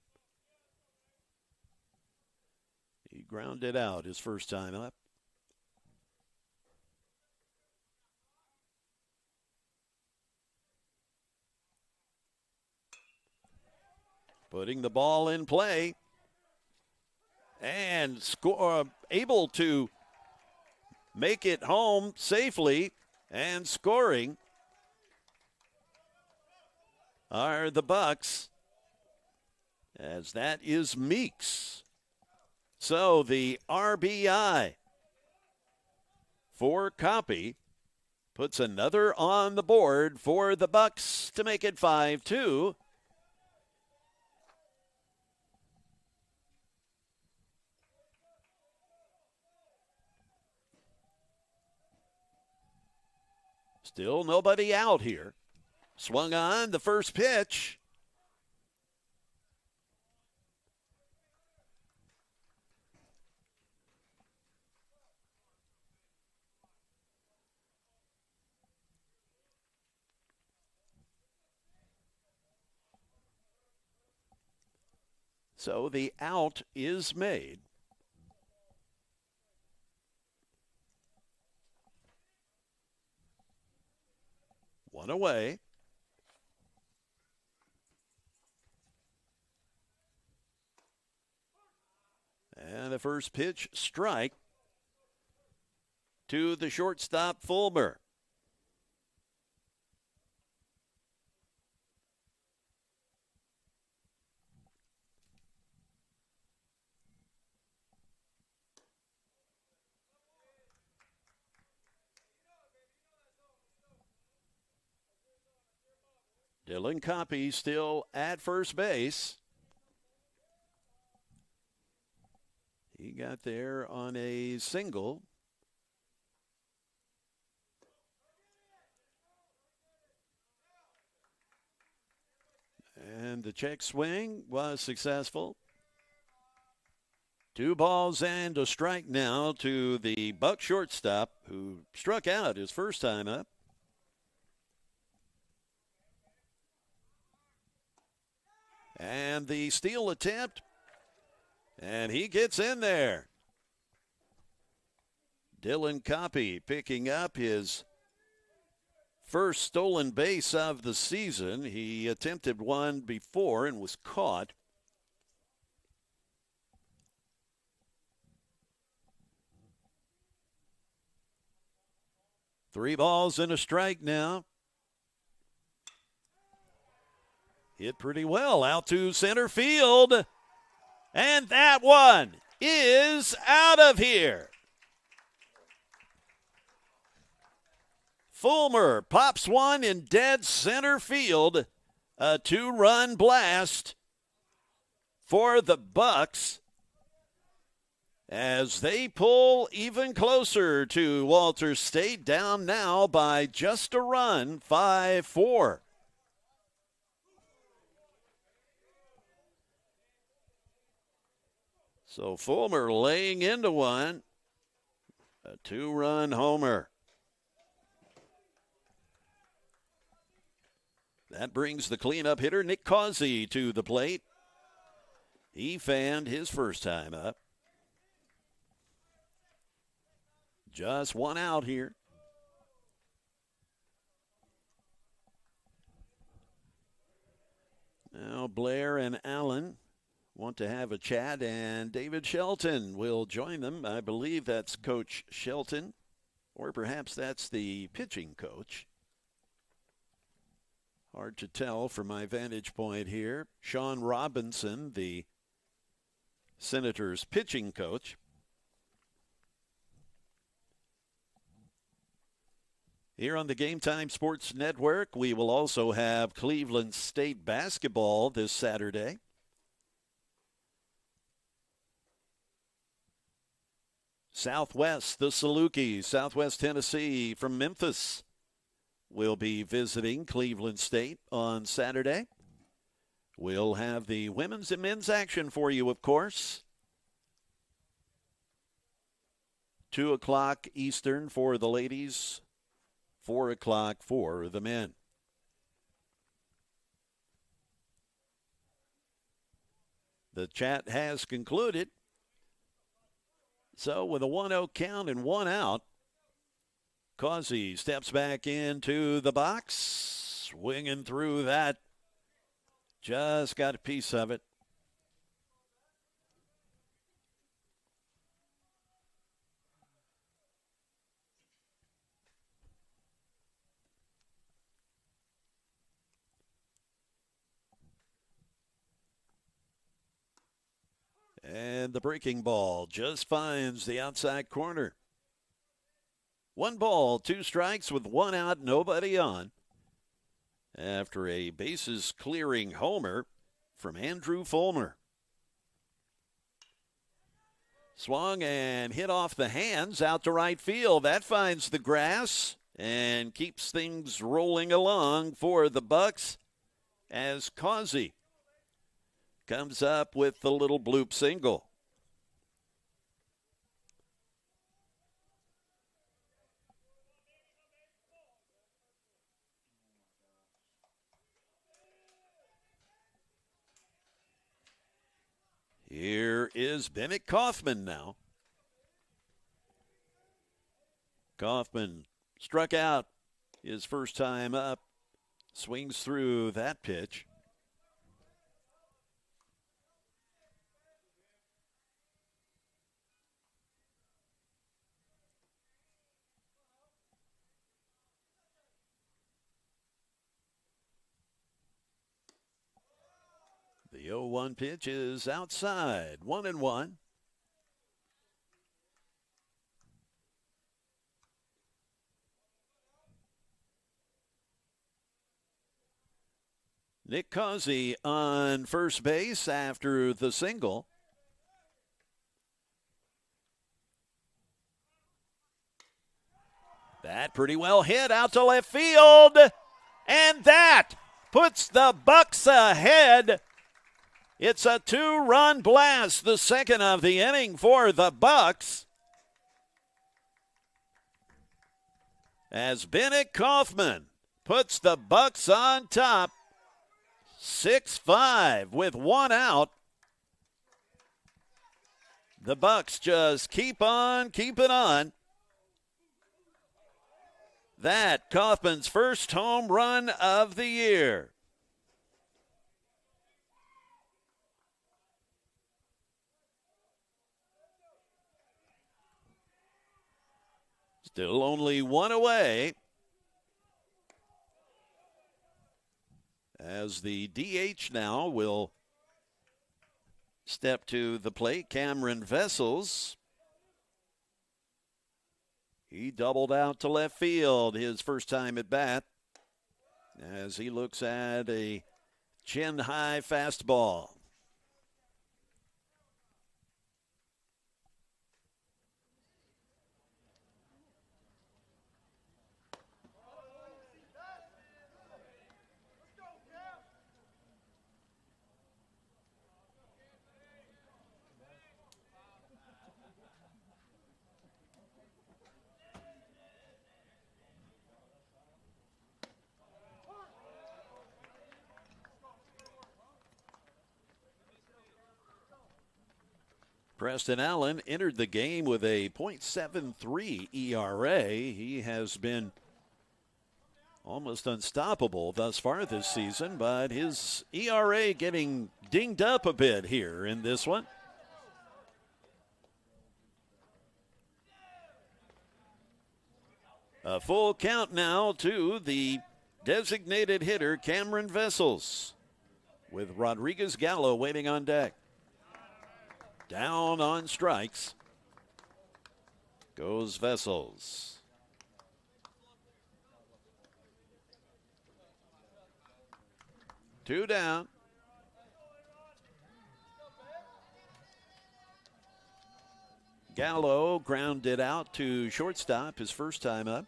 He grounded out his first time up. Putting the ball in play and able to make it home safely, and scoring are the Bucks, as that is Meeks. So the RBI for Coppy puts another on the board for the Bucks to make it 5-2. Still nobody out here. Swung on the first pitch. So the out is made. One away. And the first pitch, strike to the shortstop, Fulmer. Dylan Copy still at first base. He got there on a single. And the check swing was successful. 2 balls and a strike now to the Buck shortstop, who struck out his first time up. And the steal attempt, and he gets in there. Dylan Copy picking up his first stolen base of the season. He attempted one before and was caught. Three balls and a strike now. Hit pretty well out to center field. And that one is out of here. Fulmer pops one in dead center field. A 2-run blast for the Bucks as they pull even closer to Walters State, down now by just a run, 5-4. So Fulmer laying into one, a 2-run homer. That brings the cleanup hitter, Nick Causey, to the plate. He fanned his first time up. Just one out here. Now Blair and Allen want to have a chat, and David Shelton will join them. I believe that's Coach Shelton, or perhaps that's the pitching coach. Hard to tell from my vantage point here. Sean Robinson, the Senators' pitching coach. Here on the Game Time Sports Network, we will also have Cleveland State basketball this Saturday. Southwest, the Salukis, Southwest Tennessee from Memphis, will be visiting Cleveland State on Saturday. We'll have the women's and men's action for you, of course. 2 o'clock Eastern for the ladies, 4 o'clock for the men. The chat has concluded. So with a 1-0 count and 1 out, Causey steps back into the box, swinging through that. Just got a piece of it. And the breaking ball just finds the outside corner. 1 ball, 2 strikes with 1 out, nobody on. After a bases clearing homer from Andrew Fulmer. Swung and hit off the hands out to right field. That finds the grass and keeps things rolling along for the Bucks as Causey comes up with the little bloop single. Here is Bennett Kaufman now. Kaufman struck out his first time up. Swings through that pitch. The 0-1 pitch is outside. 1-1. Nick Causey on first base after the single. That pretty well hit out to left field. And that puts the Bucks ahead. It's a 2-run blast, the second of the inning for the Bucks. As Bennett Kaufman puts the Bucks on top, 6-5 with one out. The Bucks just keep on keeping on. That Kaufman's first home run of the year. Still only one away. As the DH now will step to the plate, Cameron Vessels. He doubled out to left field his first time at bat as he looks at a chin-high fastball. Preston Allen entered the game with a .73 ERA. He has been almost unstoppable thus far this season, but his ERA getting dinged up a bit here in this one. A full count now to the designated hitter, Cameron Vessels, with Rodriguez Gallo waiting on deck. Down on strikes goes Vessels. Two down. Gallo grounded out to shortstop his first time up.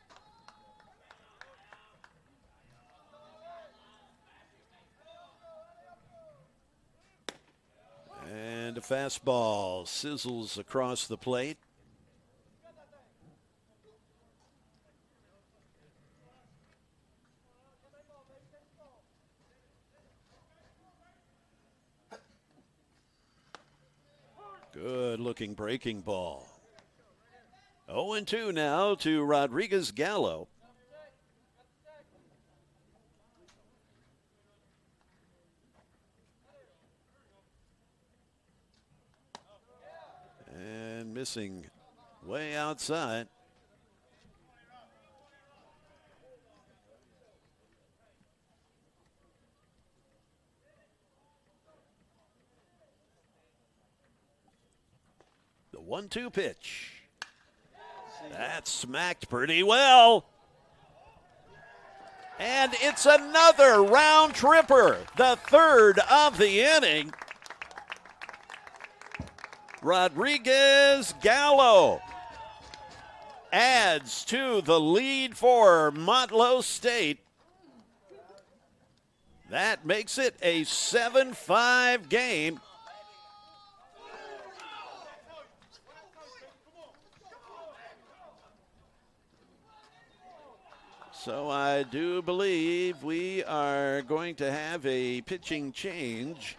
And a fastball sizzles across the plate. Good looking breaking ball. 0-2 now to Rodriguez Gallo. And missing way outside. The 1-2 pitch. That smacked pretty well. And it's another round tripper, the third of the inning. Rodriguez Gallo adds to the lead for Motlow State. That makes it a 7-5 game. So I do believe we are going to have a pitching change.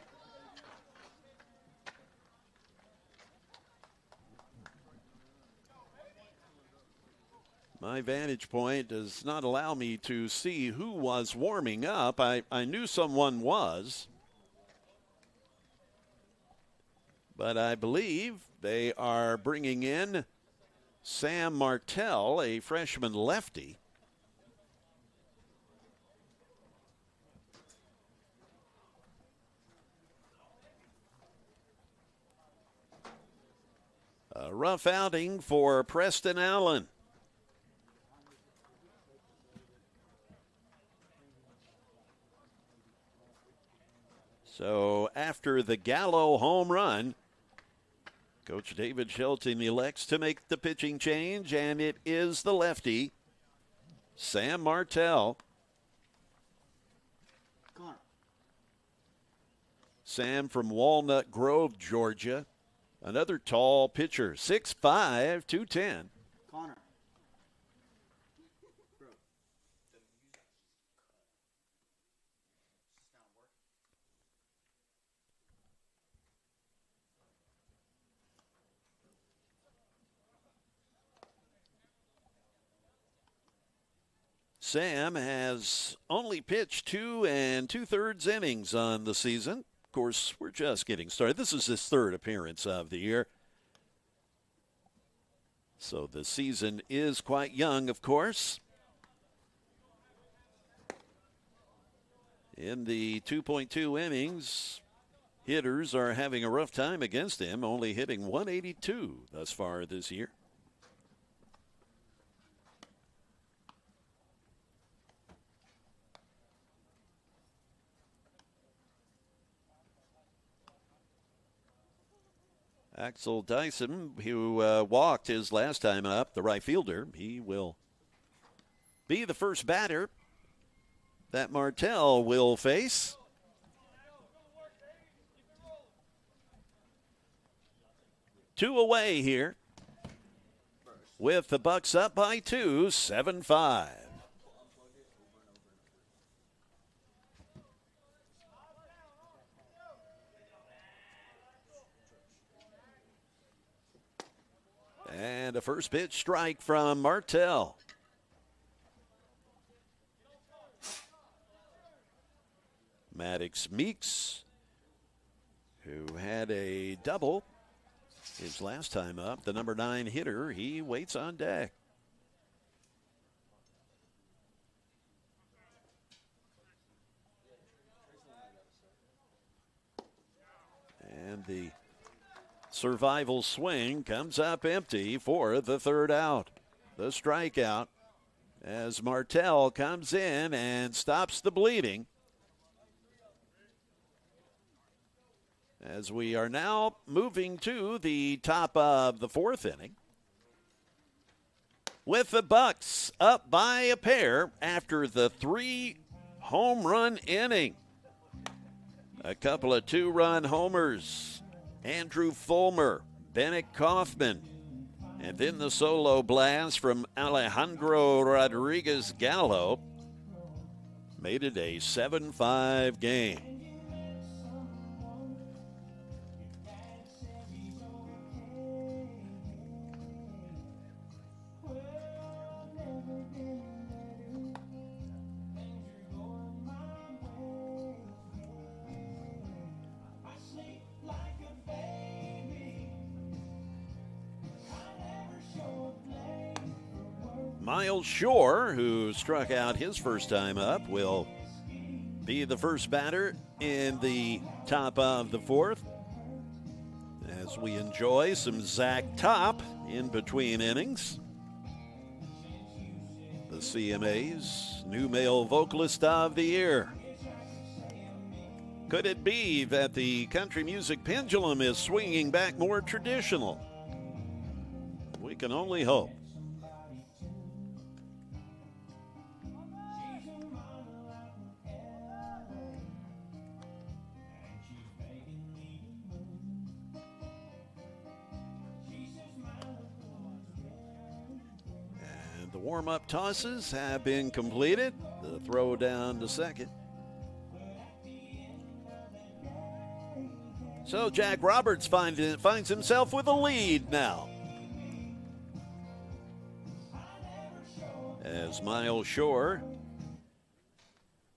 My vantage point does not allow me to see who was warming up. I knew someone was, but I believe they are bringing in Sam Martell, a freshman lefty. A rough outing for Preston Allen. So after the Gallo home run, Coach David Shelton elects to make the pitching change, and it is the lefty, Sam Martell. Sam from Walnut Grove, Georgia. Another tall pitcher, 6'5", 210. Connor. Sam has only pitched 2 2/3 innings on the season. Of course, we're just getting started. This is his 3rd appearance of the year. So the season is quite young, of course. In the 2.2 innings, hitters are having a rough time against him, only hitting 182 thus far this year. Axel Dyson, who walked his last time up, the right fielder, he will be the first batter that Martell will face. Two away here with the Bucks up by 2, 7-5. And a first pitch strike from Martell. Maddox Meeks, who had a double his last time up, the number 9 hitter, he waits on deck. And the survival swing comes up empty for the 3rd out. The strikeout as Martell comes in and stops the bleeding. As we are now moving to the top of the 4th inning, with the Bucks up by a pair after the 3 home run inning. A couple of 2-run homers. Andrew Fulmer, Bennett Kaufman, and then the solo blast from Alejandro Rodriguez Gallo made it a 7-5 game. Miles Shore, who struck out his first time up, will be the first batter in the top of the 4th as we enjoy some Zach Top in between innings. The CMA's new male vocalist of the year. Could it be that the country music pendulum is swinging back more traditional? We can only hope. The warm-up tosses have been completed. The throw down to second. So Jack Roberts finds himself with a lead now. As Miles Shore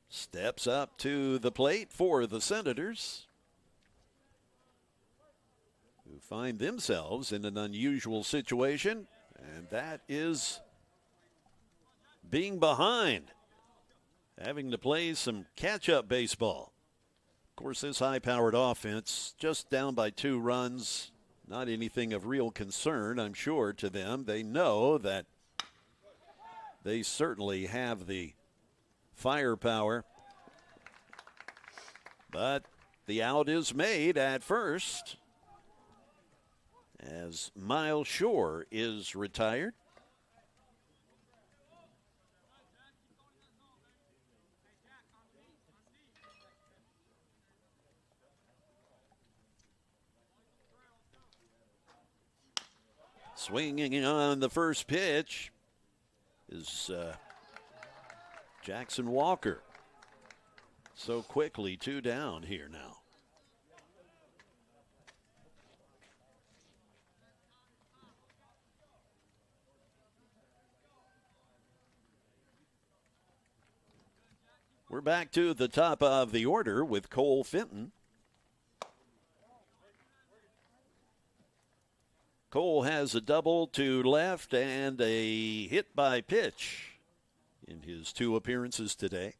steps up to the plate for the Senators, who find themselves in an unusual situation, and that is being behind, having to play some catch-up baseball. Of course, this high-powered offense just down by 2 runs, not anything of real concern, I'm sure, to them. They know that they certainly have the firepower, but The out is made at first as Miles Shore is retired. Swinging on the first pitch is Jackson Walker. So quickly, 2 down here now. We're back to the top of the order with Cole Fenton. Cole has a double to left and a hit by pitch in his 2 appearances today.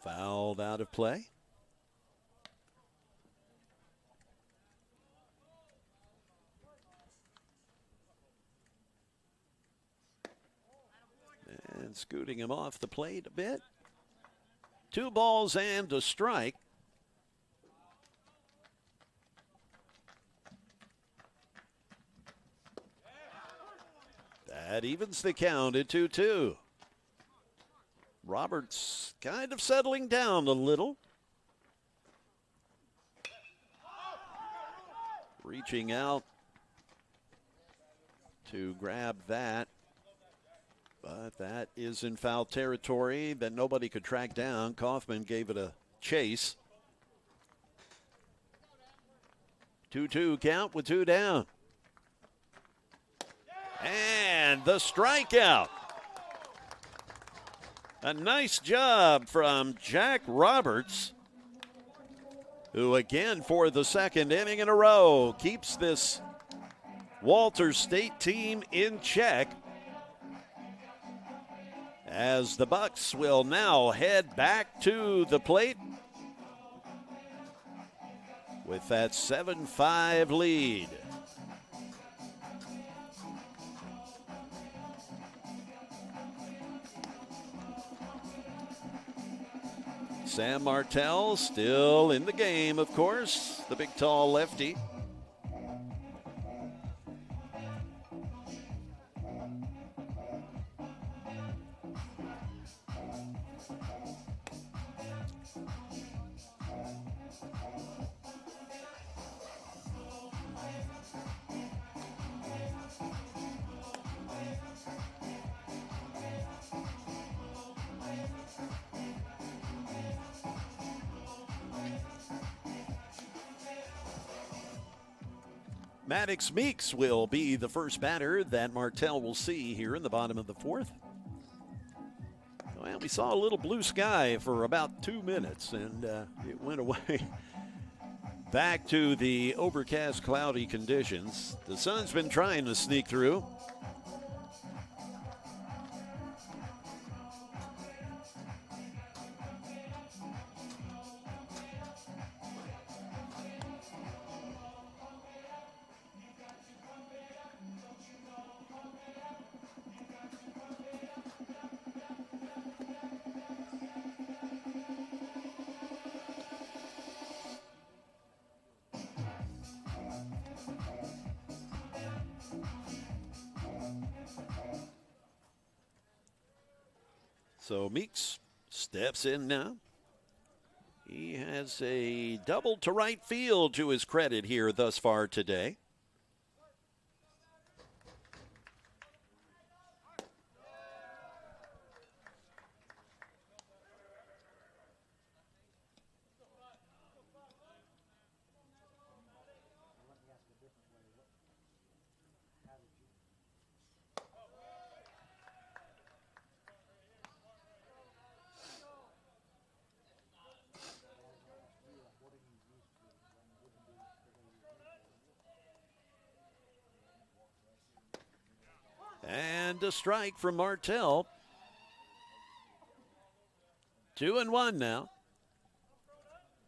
Fouled out of play. And scooting him off the plate a bit. 2 balls and a strike. That evens the count at 2-2. Roberts kind of settling down a little. Reaching out to grab that. But that is in foul territory that nobody could track down. Kaufman gave it a chase. 2-2 count with 2 down. And the strikeout. A nice job from Jack Roberts, who again for the 2nd inning in a row keeps this Walters State team in check, as the Bucks will now head back to the plate with that 7-5 lead. Sam Martell still in the game, of course, the big tall lefty. Maddox Meeks will be the first batter that Martell will see here in the bottom of the 4th. Well, we saw a little blue sky for about 2 minutes, and it went away. Back to the overcast, cloudy conditions. The sun's been trying to sneak through. So Meeks steps in now. He has a double to right field to his credit here thus far today. And a strike from Martell. 2-1 now.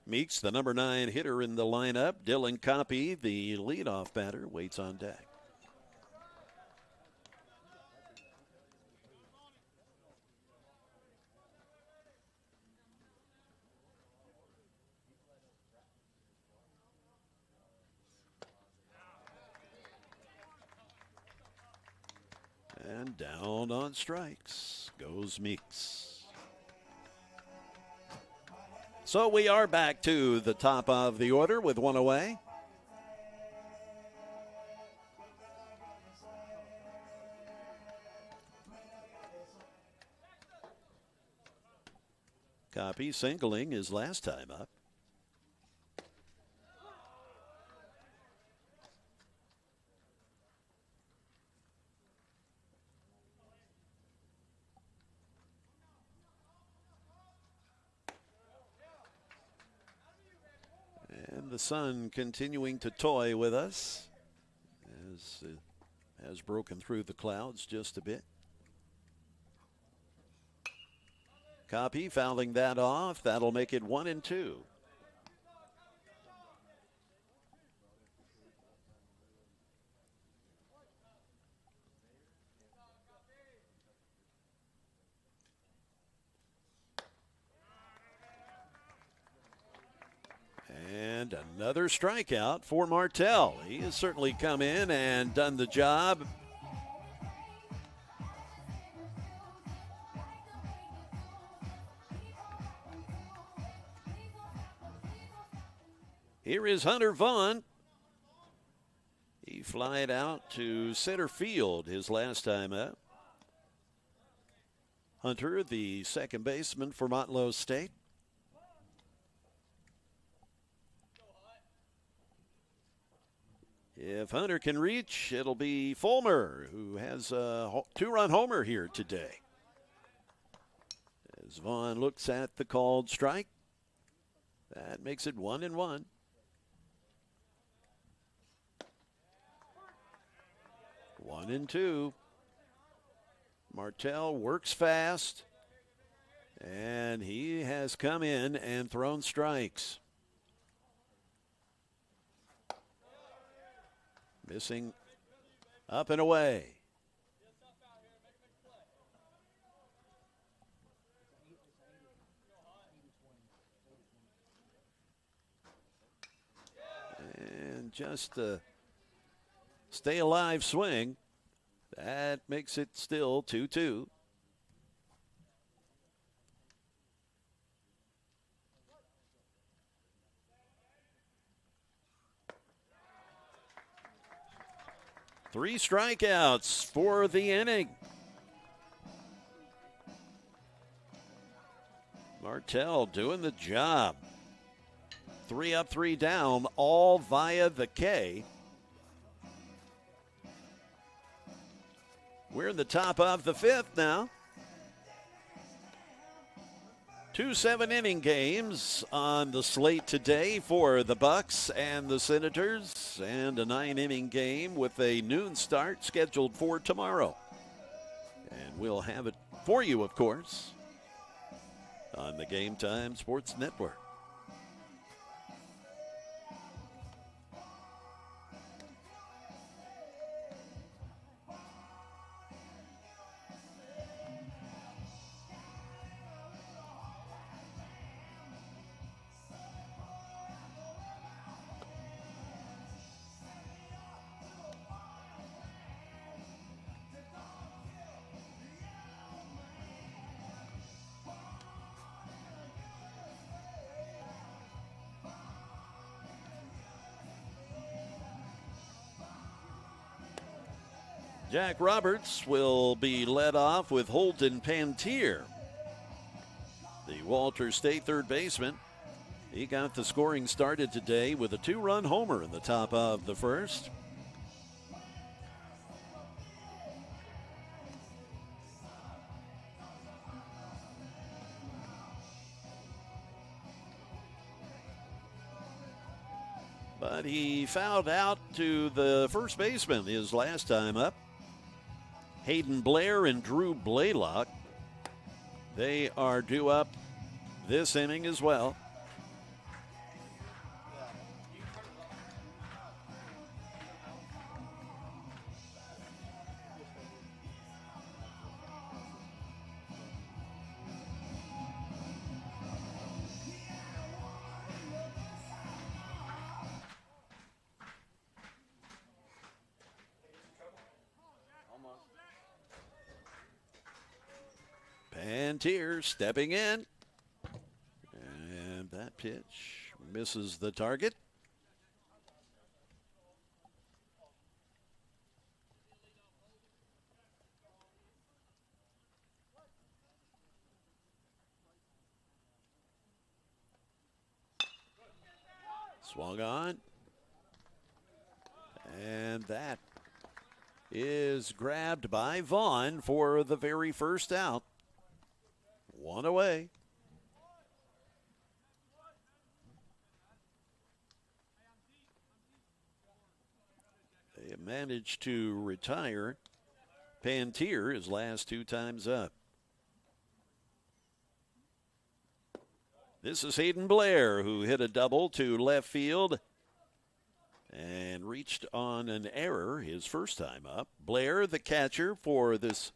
Meeks, the number 9 hitter in the lineup. Dylan Copy, the leadoff batter, waits on deck. And down on strikes goes Meeks. So we are back to the top of the order with one away. Copy singling his last time up. And the sun continuing to toy with us as it has broken through the clouds just a bit. Copy fouling that off. That'll make it 1-2. And another strikeout for Martell. He has certainly come in and done the job. Here is Hunter Vaughn. He flied out to center field his last time up. Hunter, the second baseman for Motlow State. If Hunter can reach, it'll be Fulmer, who has a two-run homer here today. As Vaughn looks at the called strike, that makes it 1-1. One and two. Martell works fast, and he has come in and thrown strikes. Missing up and away. And just a stay alive swing. That makes it still 2-2. Three strikeouts for the inning. Martell doing the job. 3 up, 3 down, all via the K. We're in the top of the fifth now. 2 7-inning games on the slate today for the Bucks and the Senators, and a 9-inning game with a noon start scheduled for tomorrow. And we'll have it for you, of course, on the Game Time Sports Network. Jack Roberts will be led off with Holden Pantier, the Walter State third baseman. He got the scoring started today with a 2-run homer in the top of the first. But he fouled out to the first baseman his last time up. Hayden Blair and Drew Blaylock. They are due up this inning as well. Pantier stepping in. And that pitch misses the target. Swung on. And that is grabbed by Vaughn for the very first out. One away. They have managed to retire Pantier his last 2 times up. This is Hayden Blair, who hit a double to left field and reached on an error his first time up. Blair, the catcher for this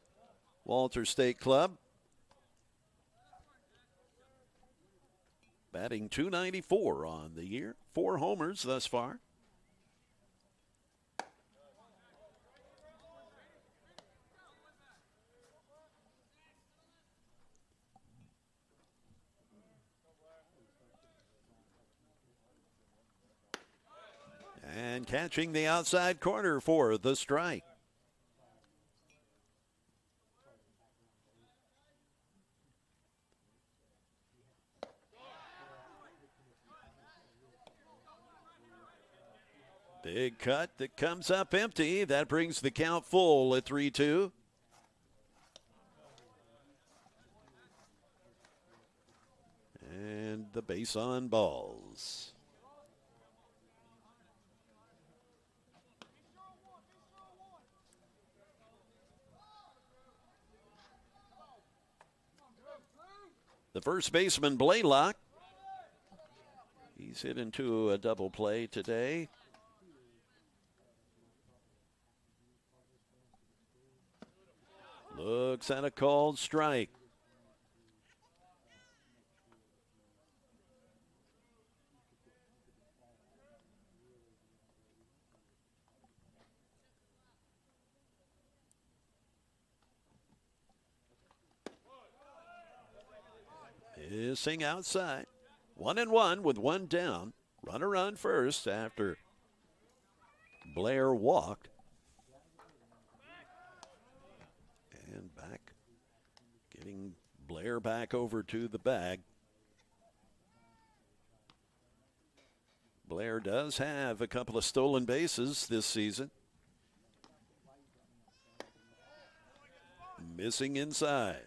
Walter State club, batting .294 on the year. 4 homers thus far. And catching the outside corner for the strike. Big cut that comes up empty. That brings the count full at 3-2. And the base on balls. The first baseman, Blaylock. He's hit into a double play today. Looks at a called strike. Hissing outside. 1-1 with 1 down. Runner on first after Blair walked. And back. Getting Blair back over to the bag. Blair does have a couple of stolen bases this season. Missing inside.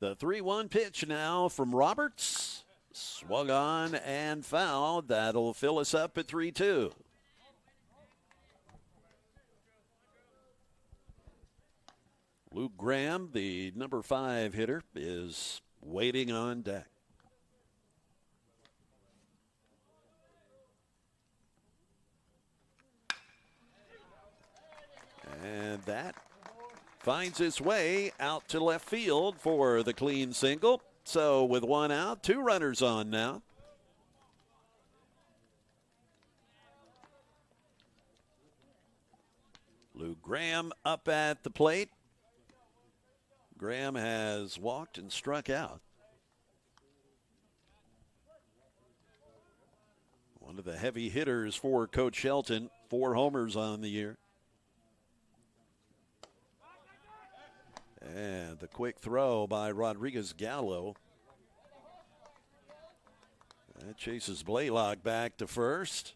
The 3-1 pitch now from Roberts. Swung on and fouled. That'll fill us up at 3-2. Luke Graham, the number 5 hitter, is waiting on deck. And that finds its way out to left field for the clean single. So with 1 out, 2 runners on now. Luke Graham up at the plate. Graham has walked and struck out. One of the heavy hitters for Coach Shelton. 4 homers on the year. And the quick throw by Rodriguez Gallo. That chases Blaylock back to first.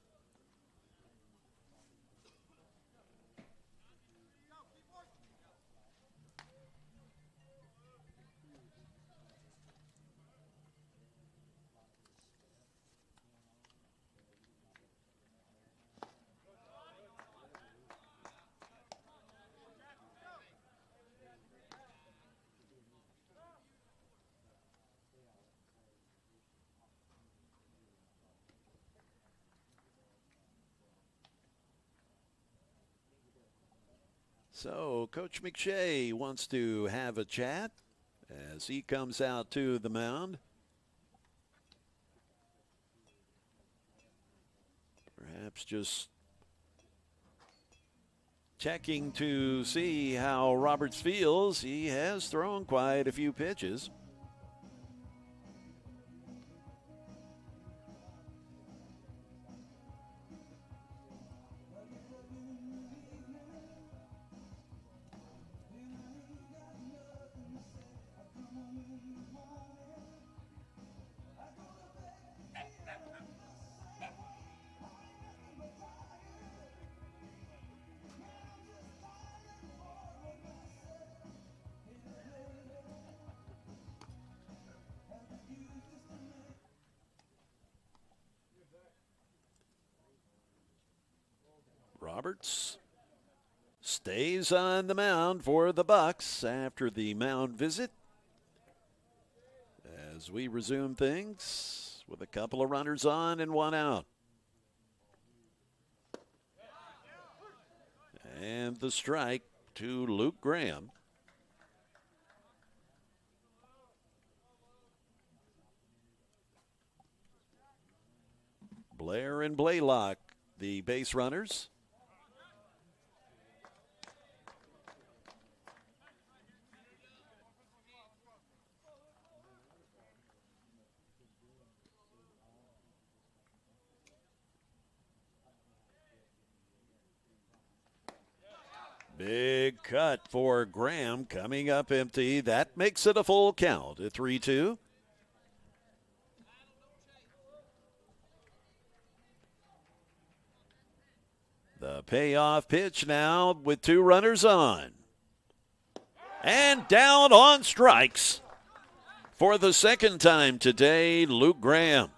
So Coach McShay wants to have a chat as he comes out to the mound. Perhaps just checking to see how Roberts feels. He has thrown quite a few pitches. Roberts stays on the mound for the Bucks after the mound visit. As we resume things with a couple of runners on and one out. And the strike to Luke Graham. Blair and Blaylock, the base runners. Big cut for Graham, coming up empty. That makes it a full count at 3-2. The payoff pitch now with two runners on. And down on strikes for the second time today, Luke Graham.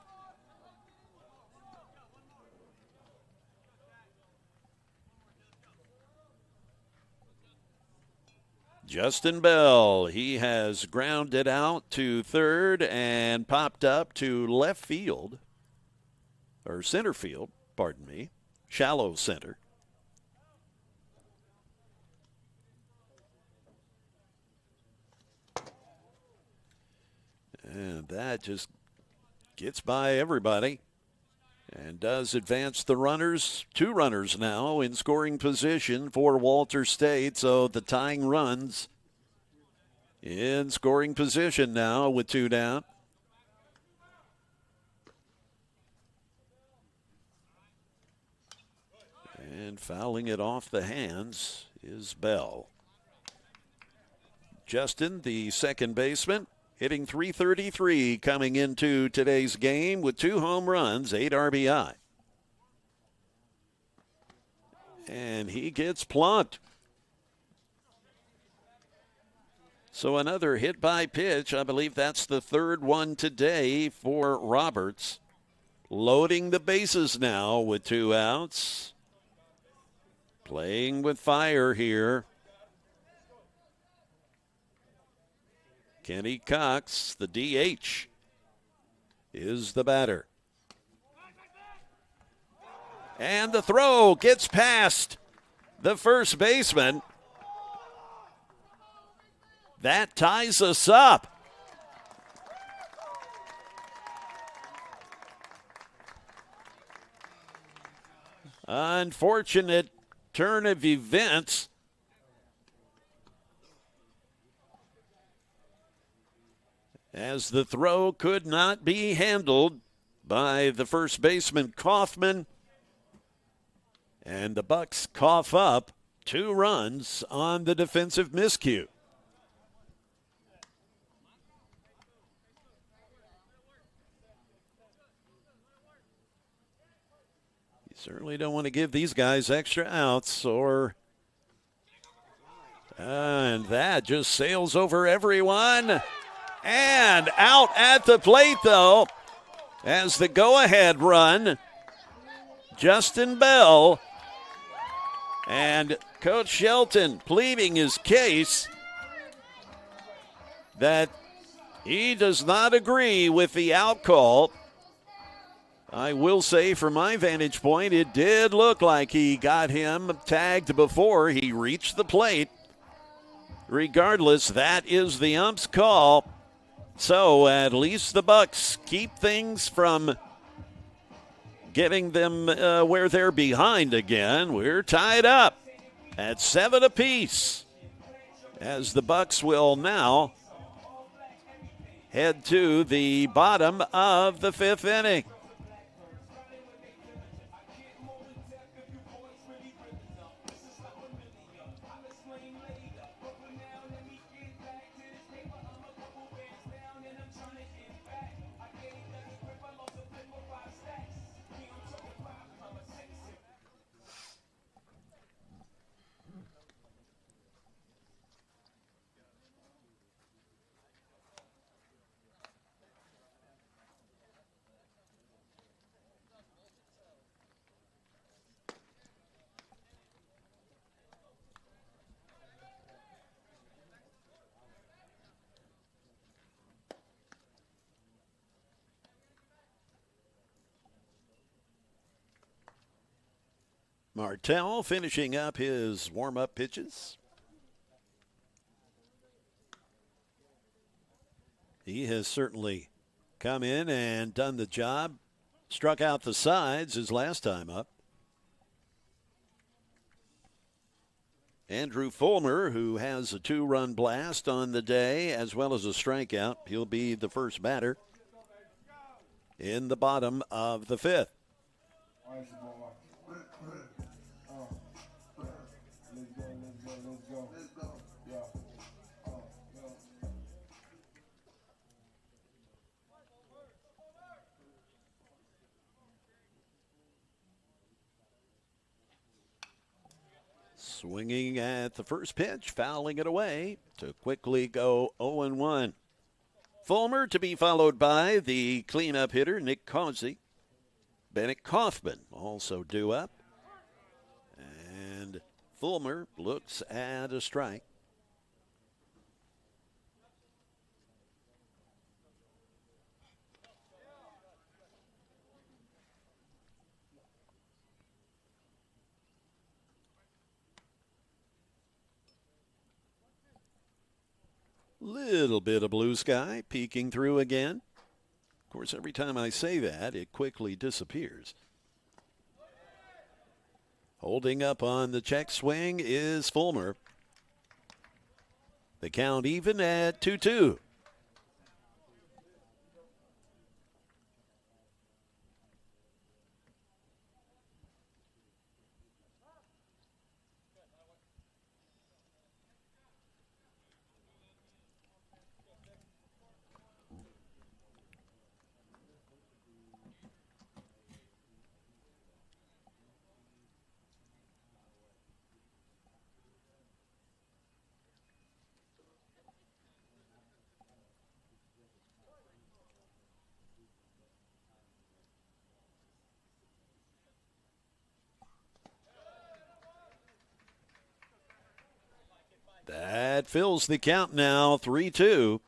Justin Bell, he has grounded out to third and popped up to left field, or center field, pardon me, shallow center. And that just gets by everybody and does advance the runners. Two runners now in scoring position for Walter State. So the tying runs in scoring position now with two down. And fouling it off the hands is Bell. Justin, the second baseman, hitting .333 coming into today's game with 2 home runs, 8 RBI. And he gets plunked. So another hit by pitch. I believe that's the third one today for Roberts. Loading the bases now with 2 outs. Playing with fire here. Kenny Cox, the DH, is the batter. And the throw gets past the first baseman. That ties us up. Unfortunate turn of events. As the throw could not be handled by the first baseman, Kaufman. And the Bucks cough up 2 runs on the defensive miscue. You certainly don't want to give these guys extra outs and that just sails over everyone. And out at the plate, though, as the go-ahead run, Justin Bell and Coach Shelton pleading his case that he does not agree with the out call. I will say from my vantage point, it did look like he got him tagged before he reached the plate. Regardless, that is the ump's call. So at least the Bucks keep things from getting them where they're behind again. We're tied up at 7 apiece as the Bucks will now head to the bottom of the 5th inning. Martell finishing up his warm-up pitches. He has certainly come in and done the job. Struck out the sides his last time up. Andrew Fulmer, who has a 2-run blast on the day as well as a strikeout. He'll be the first batter in the bottom of the 5th. Swinging at the first pitch, fouling it away to quickly go 0-1. Fulmer to be followed by the cleanup hitter, Nick Causey. Bennett Kaufman also due up. And Fulmer looks at a strike. Little bit of blue sky peeking through again. Of course, every time I say that, it quickly disappears. Holding up on the check swing is Fulmer. The count even at 2-2. That fills the count now, 3-2.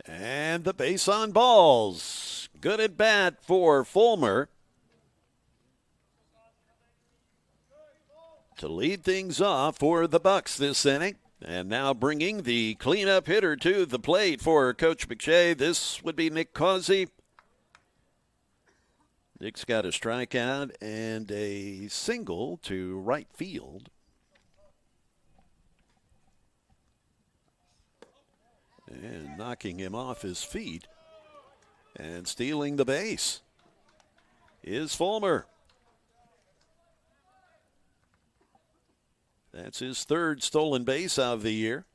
And the base on balls. Good at bat for Fulmer to lead things off for the Bucks this inning. And now bringing the cleanup hitter to the plate for Coach McShay. This would be Nick Causey. Nick's got a strikeout and a single to right field. And knocking him off his feet and stealing the base is Fulmer. That's his 3rd stolen base of the year.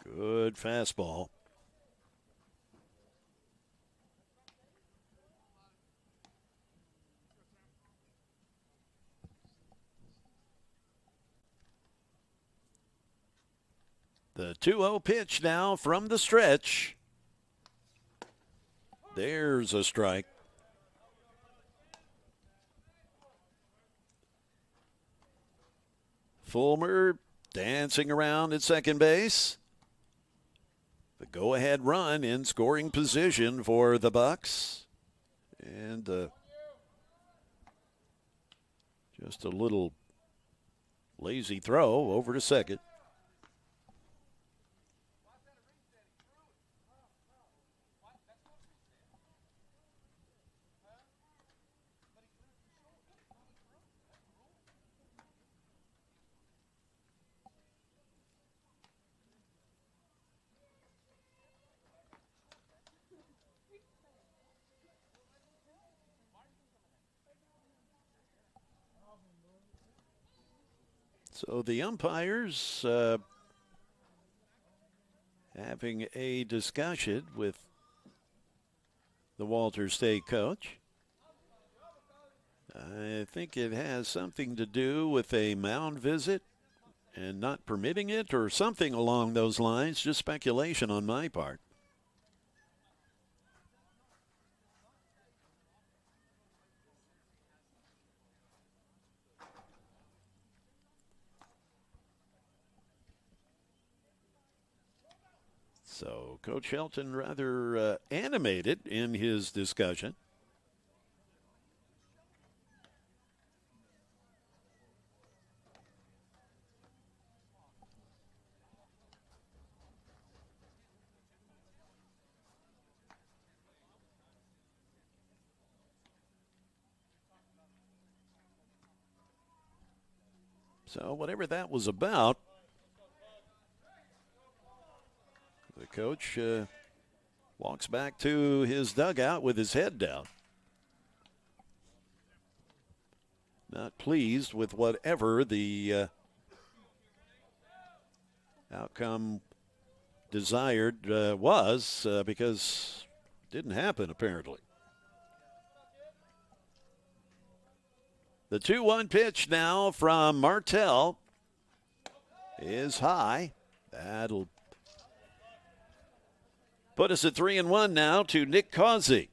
Good fastball. The 2-0 pitch now from the stretch. There's a strike. Fulmer dancing around at second base. The go-ahead run in scoring position for the Bucks. And just a little lazy throw over to second. So the umpires having a discussion with the Walters State coach. I think it has something to do with a mound visit and not permitting it or something along those lines. Just speculation on my part. So Coach Shelton rather animated in his discussion. So whatever that was about, the coach walks back to his dugout with his head down. Not pleased with whatever the outcome desired was because it didn't happen apparently. The 2-1 pitch now from Martell is high. That'll put us at 3-1 now to Nick Causey.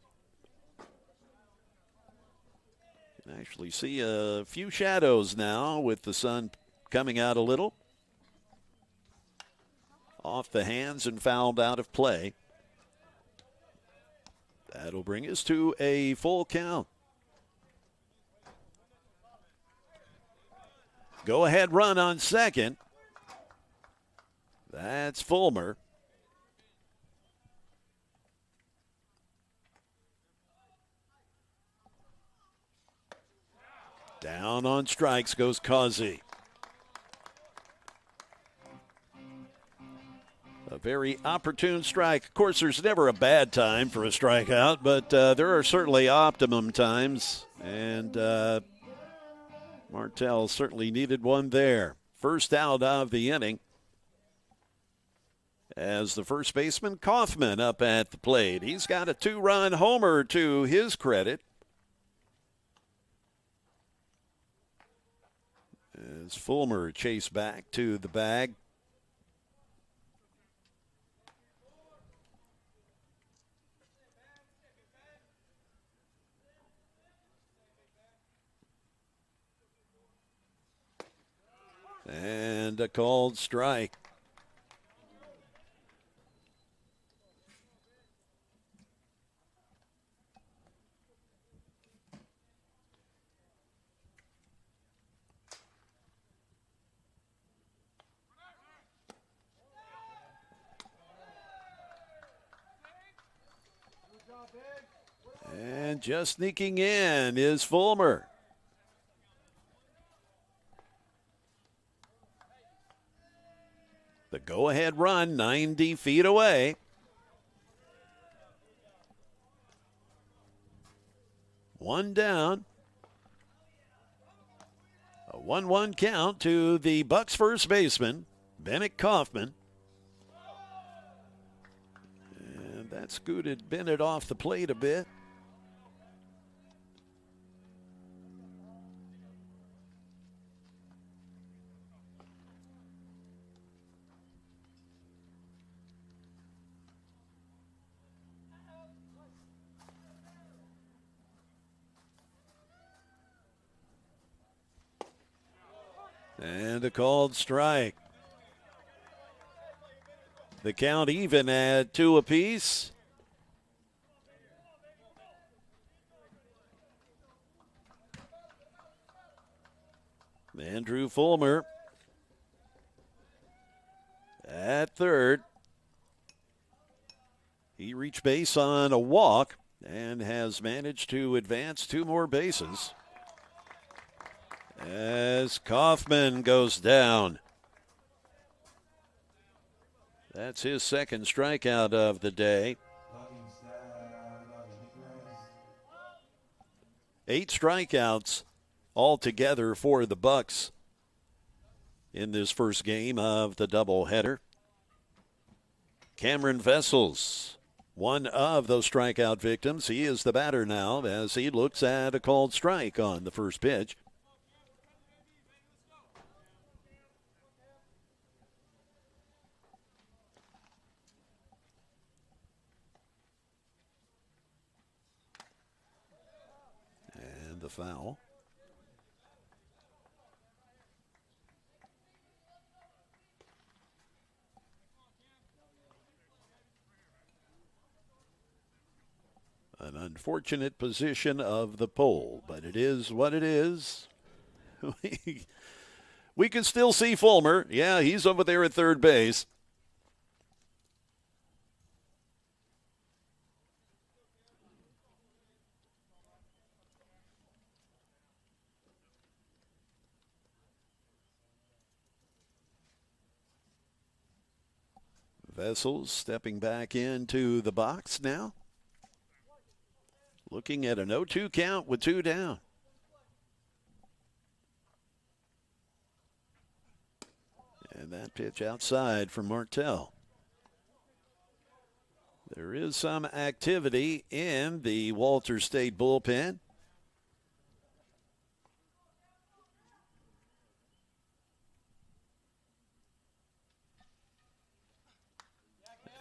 Can actually see a few shadows now with the sun coming out a little. Off the hands and fouled out of play. That'll bring us to a full count. Go ahead run on second. That's Fulmer. Down on strikes goes Causey. A very opportune strike. Of course, there's never a bad time for a strikeout, but there are certainly optimum times, and Martell certainly needed one there. First out of the inning as the first baseman Kaufman up at the plate. He's got a 2-run homer to his credit. As Fulmer chased back to the bag. And a called strike. And just sneaking in is Fulmer. The go-ahead run 90 feet away. One down. A 1-1 count to the Bucks first baseman, Bennett Kaufman. And that scooted Bennett off the plate a bit. And a called strike. The count even at 2 apiece. Andrew Fulmer at third. He reached base on a walk and has managed to advance 2 more bases. As Kaufman goes down. That's his second strikeout of the day. 8 strikeouts altogether for the Bucks in this first game of the doubleheader. Cameron Vessels, one of those strikeout victims. He is the batter now as he looks at a called strike on the first pitch. And the foul. An unfortunate position of the pole, but it is what it is. We can still see Fulmer. Yeah, he's over there at third base. Vessels stepping back into the box now. Looking at an 0-2 count with 2 down. And that pitch outside from Martell. There is some activity in the Walter State bullpen.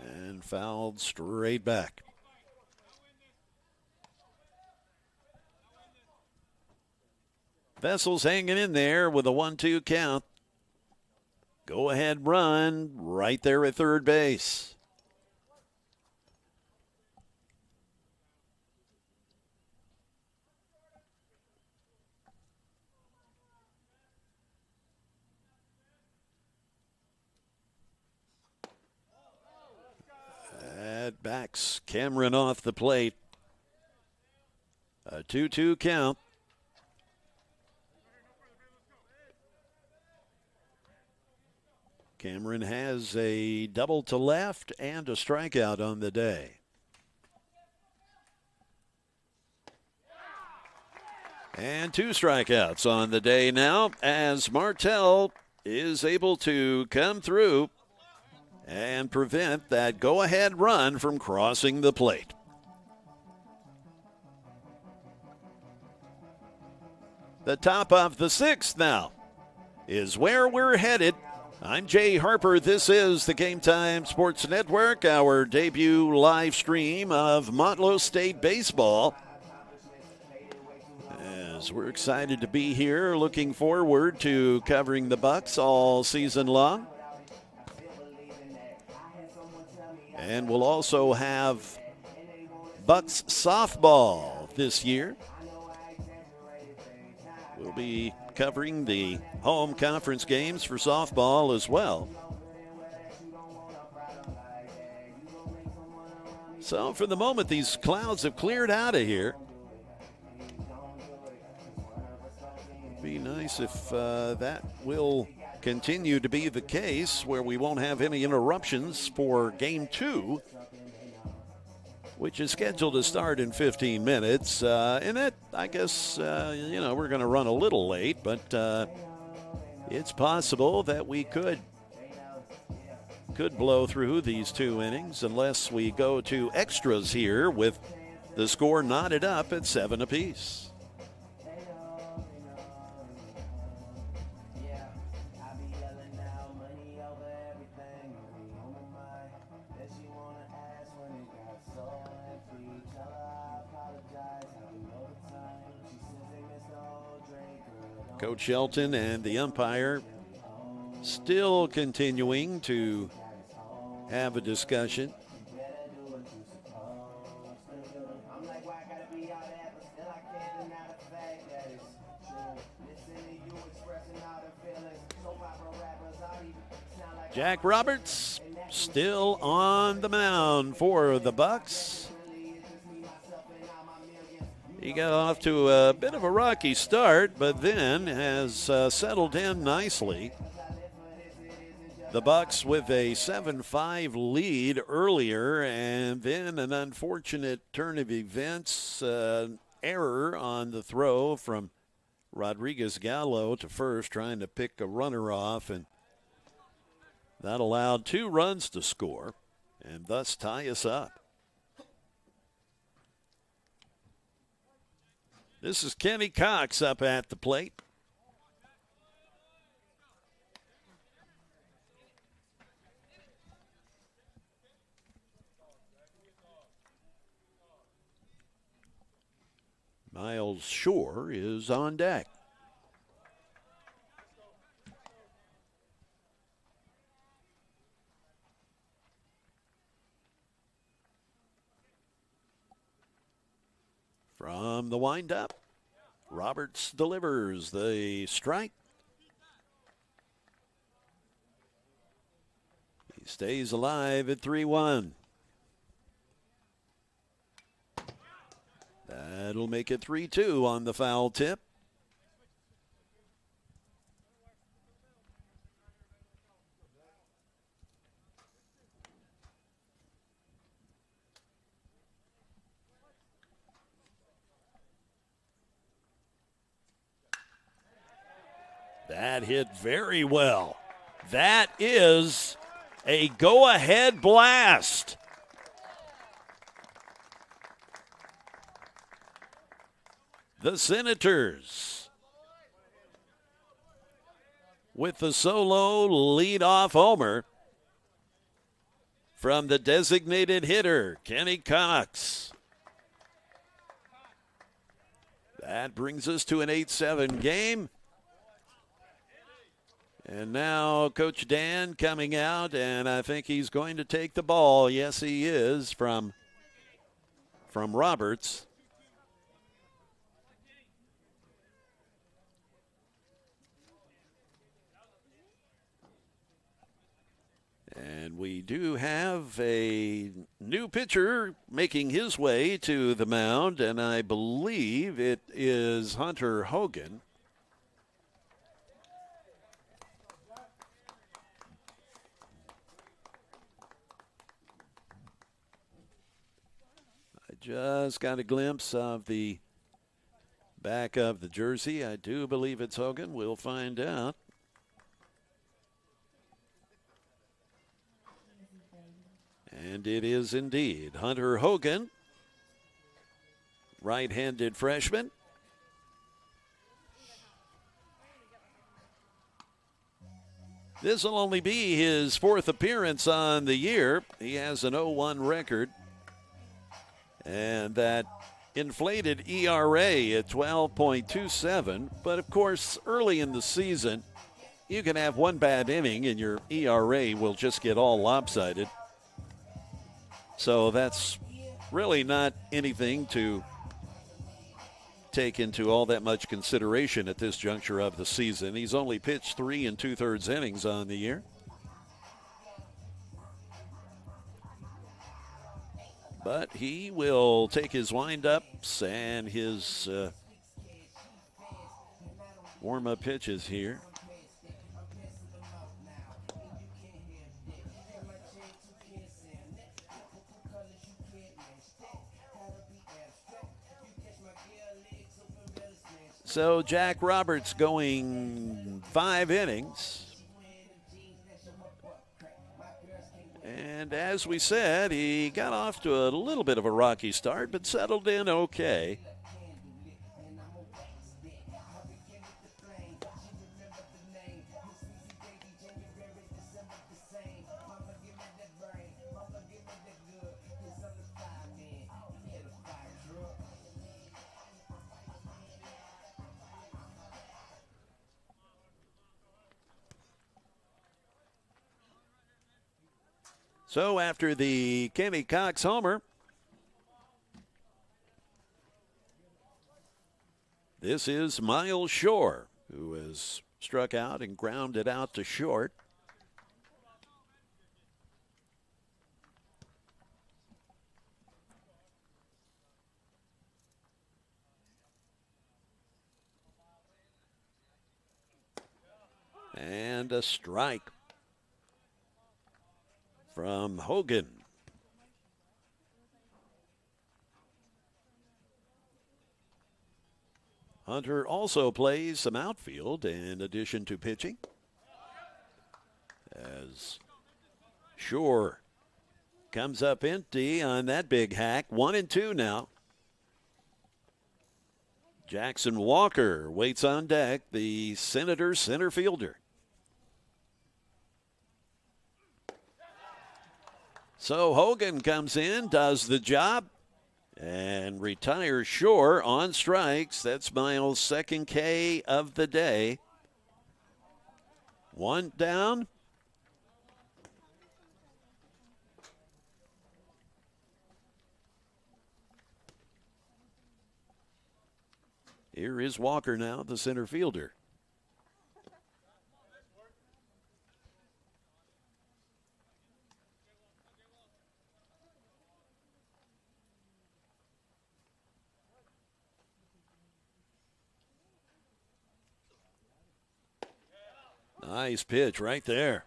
And fouled straight back. Vessels hanging in there with a 1-2 count. Go ahead run right there at third base. That backs Cameron off the plate. A 2-2 count. Cameron has a double to left and a strikeout on the day. And 2 strikeouts on the day now as Martell is able to come through and prevent that go-ahead run from crossing the plate. The top of the 6th now is where we're headed. I'm Jay Harper. This is the Game Time Sports Network, our debut live stream of Motlow State Baseball. As we're excited to be here, looking forward to covering the Bucks all season long. And we'll also have Bucks softball this year. We'll be covering the home conference games for softball as well. So for the moment, these clouds have cleared out of here. It'd be nice if that will continue to be the case, where we won't have any interruptions for Game 2, which is scheduled to start in 15 minutes. And it, I guess, we're going to run a little late, but it's possible that we could blow through these 2 innings unless we go to extras here with the score knotted up at 7 apiece. Coach Shelton and the umpire still continuing to have a discussion. Jack Roberts still on the mound for the Bucks. He got off to a bit of a rocky start, but then has settled in nicely. The Bucks with a 7-5 lead earlier, and then an unfortunate turn of events, error on the throw from Rodriguez Gallo to first, trying to pick a runner off, and that allowed 2 runs to score and thus tie us up. This is Kenny Cox up at the plate. Miles Shore is on deck. From the windup, Roberts delivers the strike. He stays alive at 3-1. That'll make it 3-2 on the foul tip. That hit very well. That is a go-ahead blast. The Senators with the solo leadoff homer from the designated hitter, Kenny Cox. That brings us to an 8-7 game. And now Coach Dan coming out, and I think he's going to take the ball. Yes, he is, from Roberts. And we do have a new pitcher making his way to the mound, and I believe it is Hunter Hogan. Just got a glimpse of the back of the jersey. I do believe it's Hogan. We'll find out. And it is indeed Hunter Hogan, right-handed freshman. This will only be his 4th appearance on the year. He has an 0-1 record. And that inflated ERA at 12.27. But, of course, early in the season, you can have one bad inning and your ERA will just get all lopsided. So that's really not anything to take into all that much consideration at this juncture of the season. He's only pitched 3 2/3 innings on the year. But he will take his windups and his warm-up pitches here. So Jack Roberts going 5 innings. And as we said, he got off to a little bit of a rocky start, but settled in okay. So after the Kenny Cox homer, this is Miles Shore, who has struck out and grounded out to short. And a strike from Hogan. Hunter also plays some outfield in addition to pitching, as Shore comes up empty on that big hack. 1-2 now. Jackson Walker waits on deck, the Senators center fielder. So Hogan comes in, does the job, and retires Shore on strikes. That's Miles' second K of the day. One down. Here is Walker now, the center fielder. Nice pitch right there.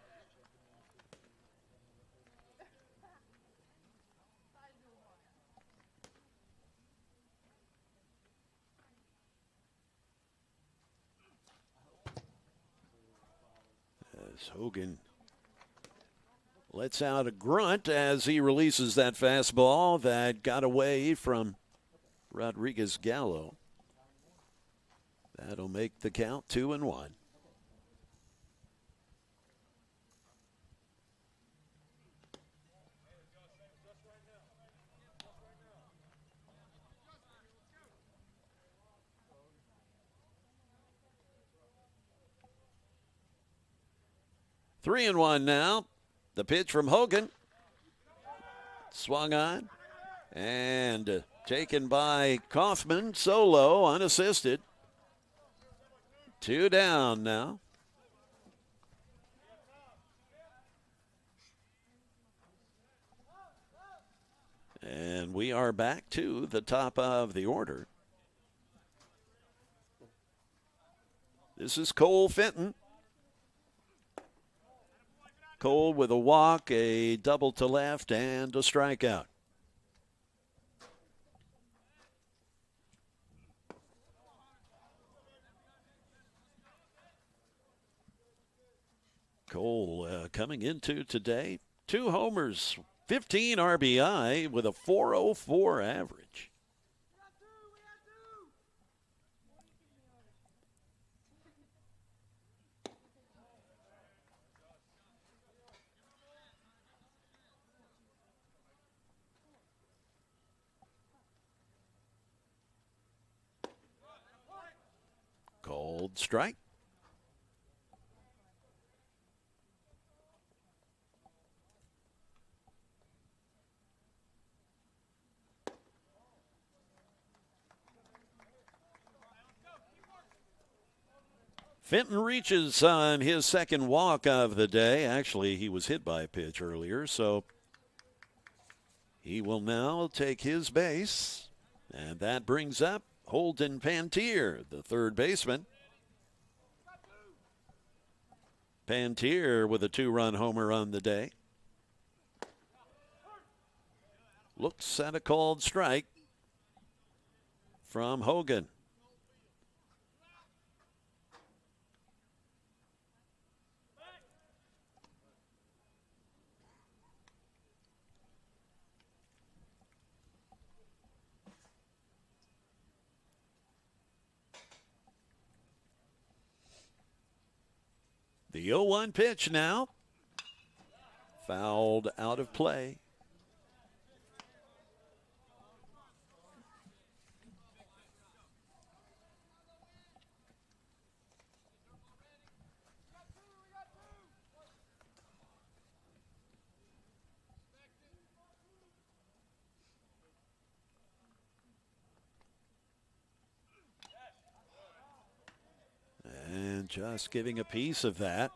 As Hogan lets out a grunt as he releases that fastball that got away from Rodriguez Gallo. That'll make the count 2-1. Three and one now. The pitch from Hogan. Swung on and taken by Kaufman solo, unassisted. Two down now. And we are back to the top of the order. This is Cole Fenton. Cole with a walk, a double to left, and a strikeout. Cole coming into today, 2 homers, 15 RBI with a 4.04 average. Cold strike. Fenton reaches on his second walk of the day. Actually, he was hit by a pitch earlier, so he will now take his base, and that brings up Holden Pantier, the third baseman. Pantier with a 2-run homer on the day. Looks at a called strike from Hogan. The 0-1 pitch now. Fouled out of play. just giving a piece of that.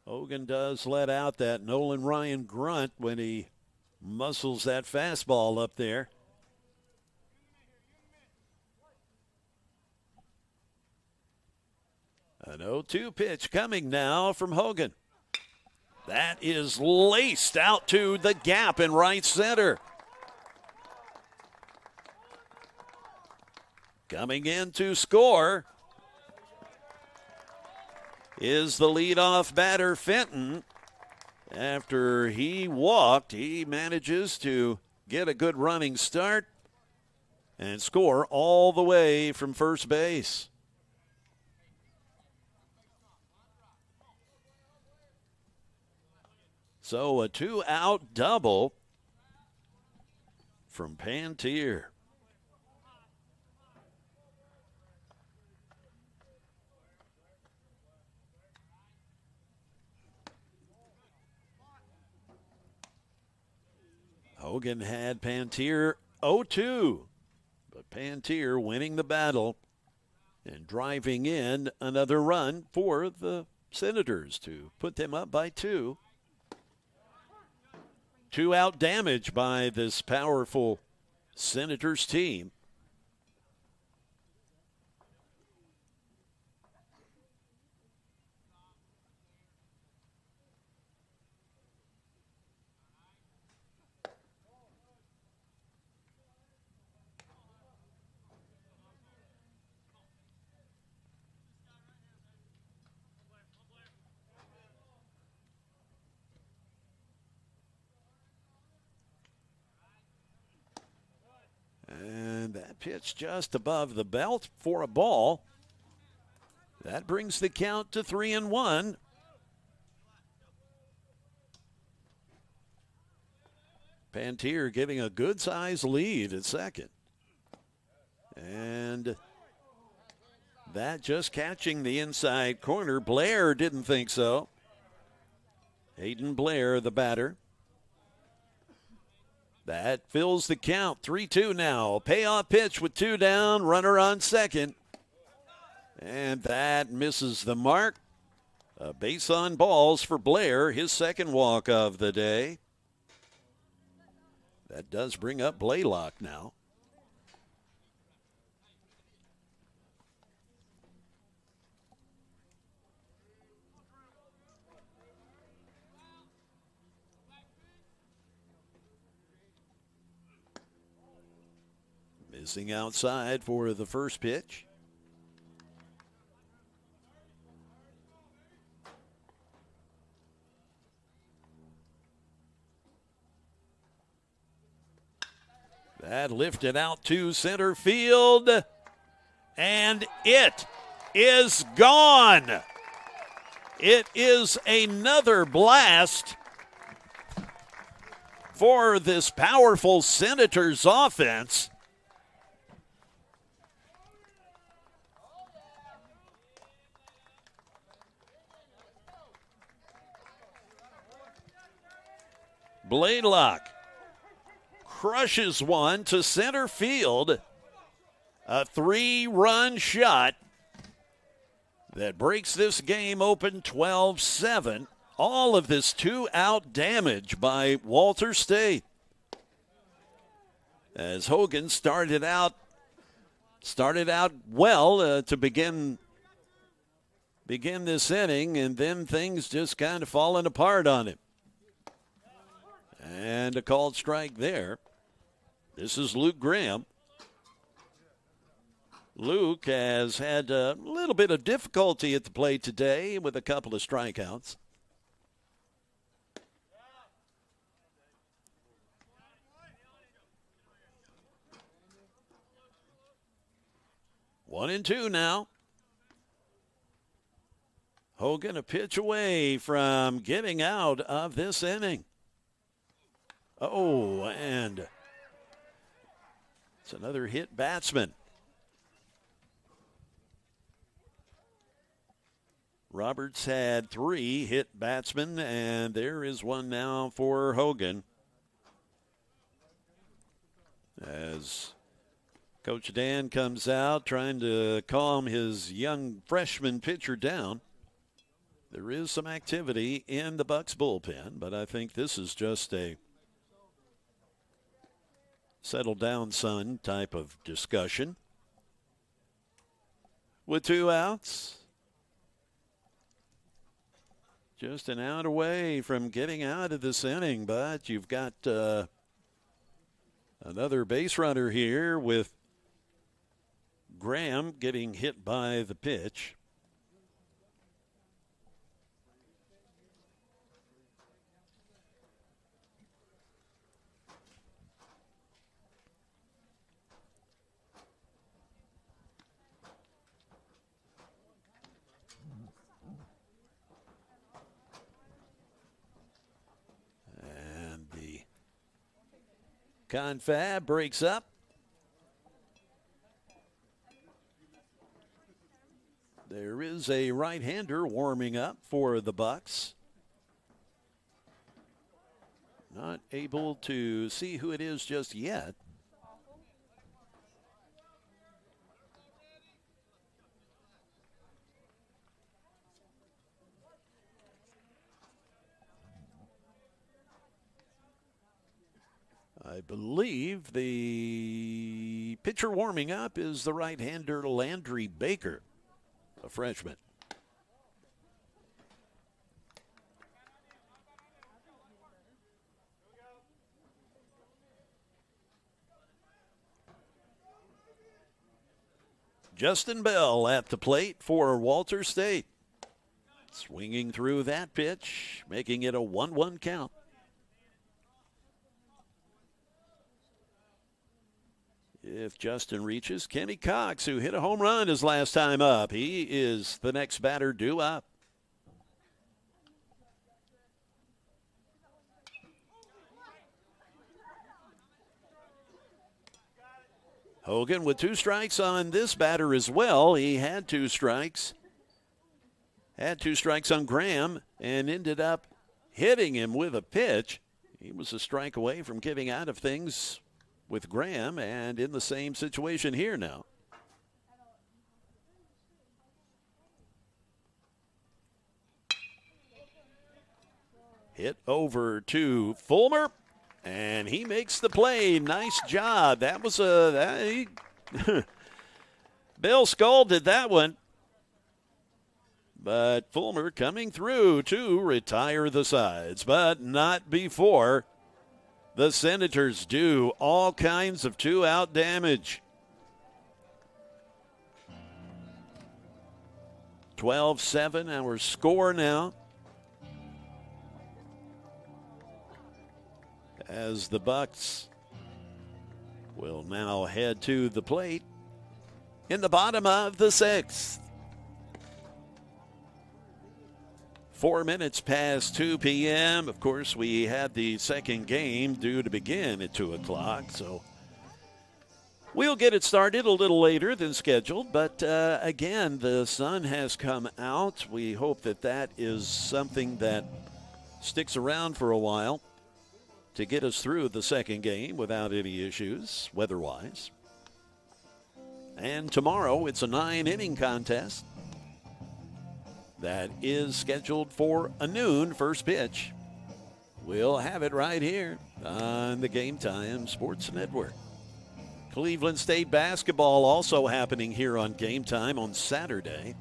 Hogan does let out that Nolan Ryan grunt when he muscles that fastball up there. An 0-2 pitch coming now from Hogan. That is laced out to the gap in right center. Coming in to score is the leadoff batter, Fenton. After he walked, he manages to get a good running start and score all the way from first base. So a 2-out double from Pantier. Hogan had Pantier 0-2, but Pantier winning the battle and driving in another run for the Senators to put them up by 2. 2-out damage by this powerful Senators team. And that pitch just above the belt for a ball. That brings the count to 3-1. Pantier giving a good-sized lead at second. And that just catching the inside corner. Blair didn't think so. Hayden Blair, the batter. That fills the count, 3-2 now. Payoff pitch with 2 down, runner on second. And that misses the mark. A base on balls for Blair, his second walk of the day. That does bring up Blaylock now. Missing outside for the first pitch. That lifted out to center field, and it is gone. It is another blast for this powerful Senators offense. Blaylock crushes one to center field. A 3-run shot that breaks this game open 12-7. All of this 2-out damage by Walter State. As Hogan started out well to begin this inning, and then things just kind of falling apart on him. And a called strike there. This is Luke Graham. Luke has had a little bit of difficulty at the plate today with a couple of strikeouts. One and two now. Hogan a pitch away from getting out of this inning. Oh, and it's another hit batsman. Roberts had 3 hit batsmen, and there is one now for Hogan. As Coach Dan comes out trying to calm his young freshman pitcher down. There is some activity in the Bucks bullpen, but I think this is just a settle down, son type of discussion. With 2 outs, just an out away from getting out of this inning, but you've got another base runner here with Graham getting hit by the pitch. And the confab breaks up. There is a right-hander warming up for the Bucks. Not able to see who it is just yet. I believe the pitcher warming up is the right-hander Landry Baker, a freshman. Justin Bell at the plate for Walter State. Swinging through that pitch, making it a 1-1 count. If Justin reaches, Kenny Cox, who hit a home run his last time up, he is the next batter due up. Hogan with 2 strikes on this batter as well. He had 2 strikes. Had 2 strikes on Graham and ended up hitting him with a pitch. He was a strike away from getting out of things with Graham, and in the same situation here now. Hit over to Fulmer, and he makes the play. Nice job. That was Bill Skull did that one. But Fulmer coming through to retire the sides, but not before the Senators do all kinds of 2-out damage. 12-7 our score now. As the Bucks will now head to the plate in the bottom of the 6th. 4 minutes past 2 p.m. Of course, we had the second game due to begin at 2 o'clock, so we'll get it started a little later than scheduled. But again, the sun has come out. We hope that that is something that sticks around for a while to get us through the second game without any issues weather-wise. And tomorrow, it's a 9-inning contest that is scheduled for a noon first pitch. We'll have it right here on the Game Time Sports Network. Cleveland State basketball also happening here on Game Time on Saturday.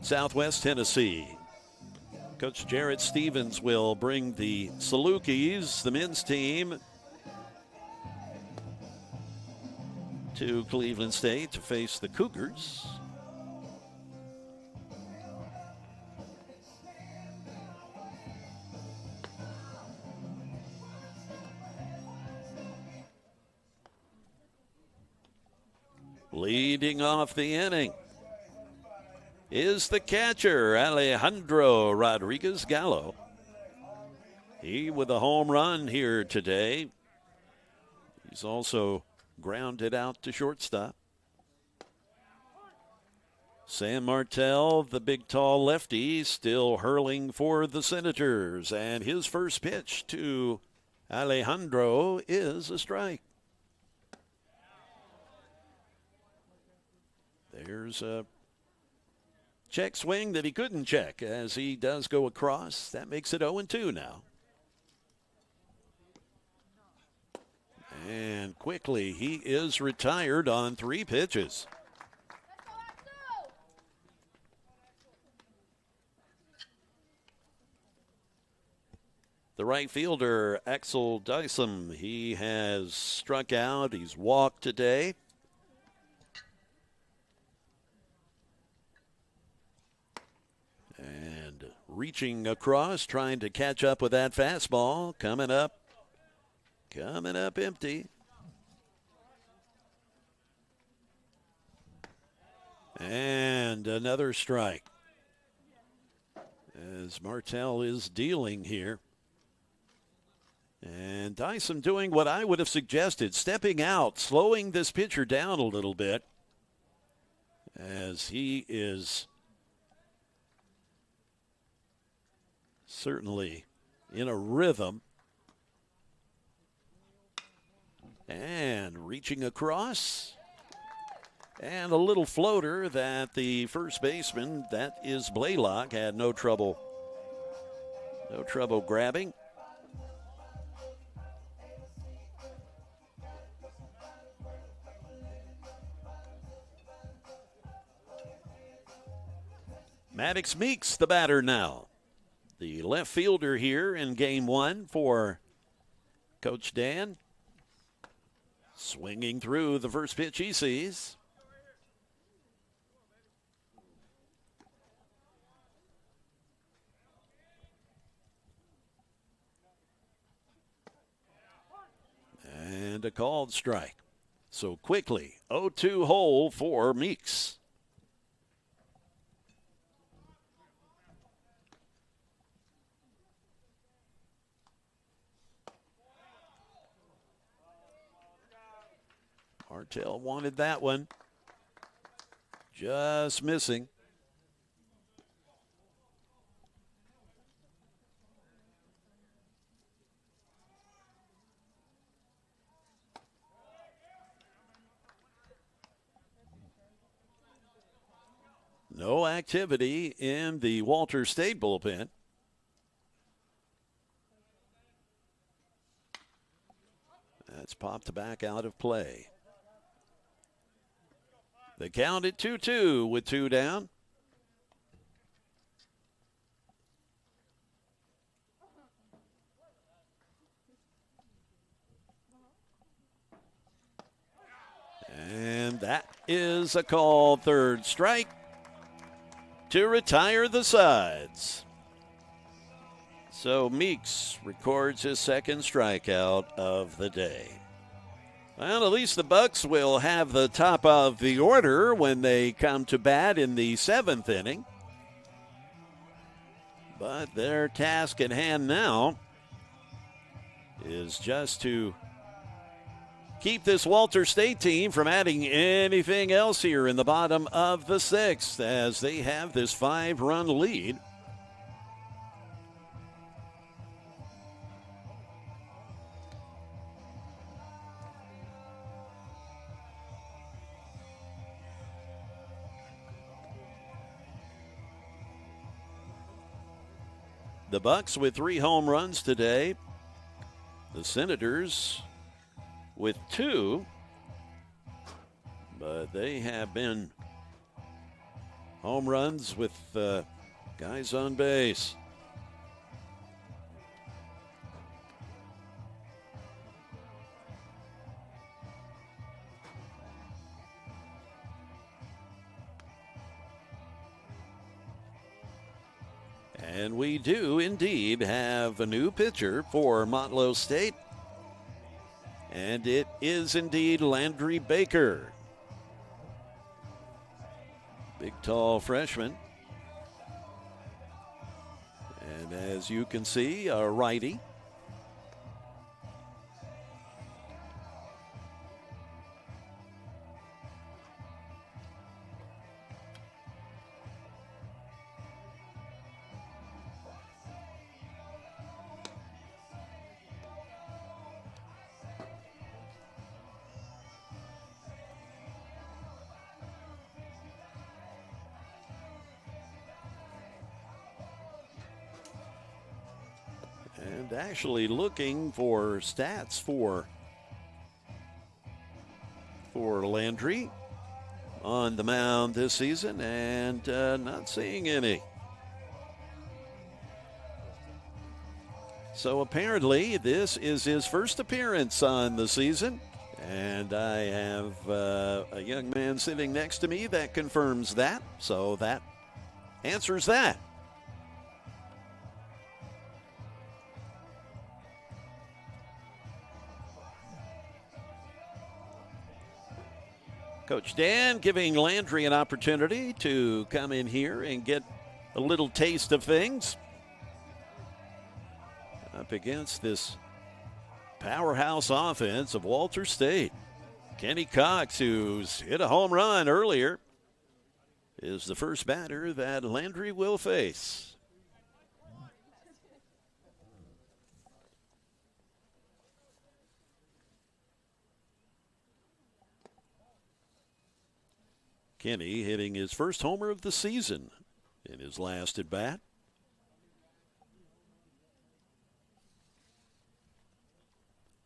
Southwest Tennessee. Coach Jarrett Stevens will bring the Salukis, the men's team, to Cleveland State to face the Cougars. Leading off the inning is the catcher, Alejandro Rodriguez Gallo. He with a home run here today. He's also grounded out to shortstop. Sam Martell, the big tall lefty, still hurling for the Senators. And his first pitch to Alejandro is a strike. There's a check swing that he couldn't check as he does go across. That makes it 0-2 now. And quickly, he is retired on 3 pitches. The right fielder, Axel Dyson, he has struck out. He's walked today. And reaching across, trying to catch up with that fastball. Coming up empty. And another strike. As Martell is dealing here. And Dyson doing what I would have suggested, stepping out, slowing this pitcher down a little bit, as he is certainly in a rhythm. And reaching across. And a little floater that the first baseman, that is Blaylock, had no trouble grabbing. Maddox Meeks, the batter now. The left fielder here in game 1 for Coach Dan. Swinging through the first pitch he sees. And a called strike. So quickly, 0-2 hole for Meeks. Martell wanted that one. Just missing. No activity in the Walter State bullpen. That's popped back out of play. The count at 2-2 with 2 down. And that is a called third strike to retire the sides. So Meeks records his second strikeout of the day. Well, at least the Bucks will have the top of the order when they come to bat in the 7th inning. But their task at hand now is just to keep this Walter State team from adding anything else here in the bottom of the 6th as they have this 5-run lead. The Bucks with 3 home runs today. The Senators with 2. But they have been home runs with guys on base. And we do indeed have a new pitcher for Motlow State. And it is indeed Landry Baker. Big, tall freshman. And as you can see, a righty. And actually looking for stats for Landry on the mound this season, and not seeing any. So apparently this is his first appearance on the season, and I have a young man sitting next to me that confirms that, so that answers that. Coach Dan giving Landry an opportunity to come in here and get a little taste of things up against this powerhouse offense of Walter State. Kenny Cox, who's hit a home run earlier, is the first batter that Landry will face. Kenny hitting his first homer of the season in his last at bat.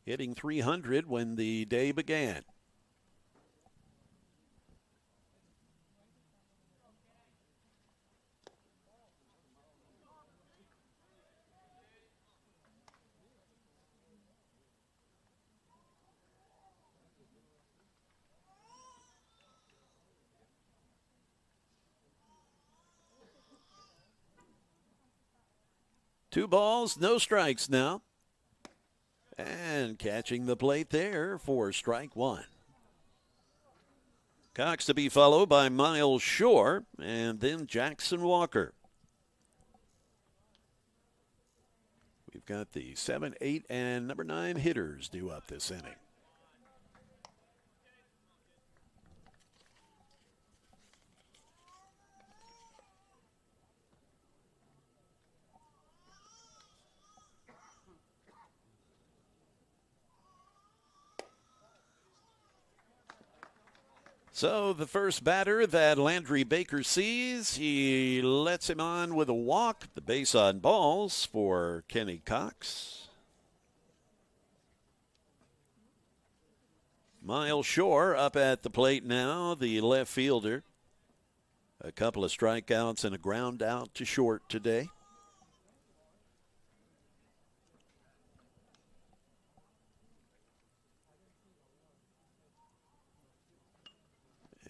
Hitting .300 when the day began. Two balls, no strikes now. And catching the plate there for strike one. Cox to be followed by Miles Shore and then Jackson Walker. We've got the 7, 8, and number 9 hitters due up this inning. So the first batter that Landry Baker sees, he lets him on with a walk. The base on balls for Kenny Cox. Miles Shore up at the plate now, the left fielder. A couple of strikeouts and a ground out to short today.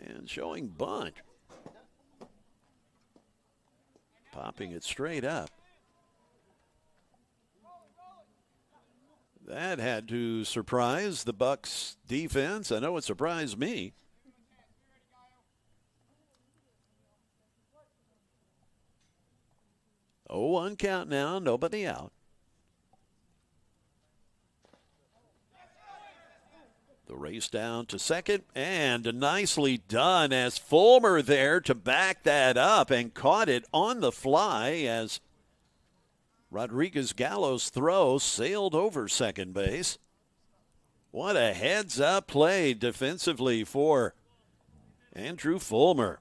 And showing bunt. Popping it straight up. That had to surprise the Bucs defense. I know it surprised me. Oh, 1 count now, nobody out. The race down to second, and nicely done as Fulmer there to back that up and caught it on the fly as Rodriguez Gallo's throw sailed over second base. What a heads-up play defensively for Andrew Fulmer.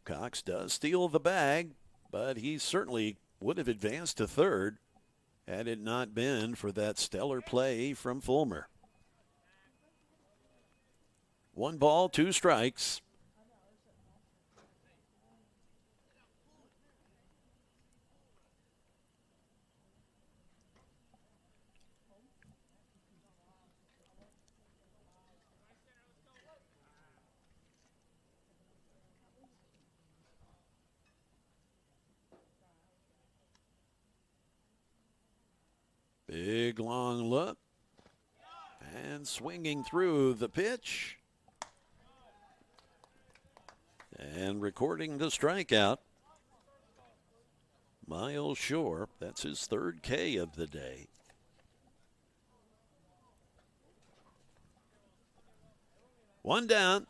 Cox does steal the bag, but he certainly would have advanced to third had it not been for that stellar play from Fulmer. 1 ball, 2 strikes. Big long look and swinging through the pitch and recording the strikeout. Miles Shore, that's his 3rd K of the day. One down.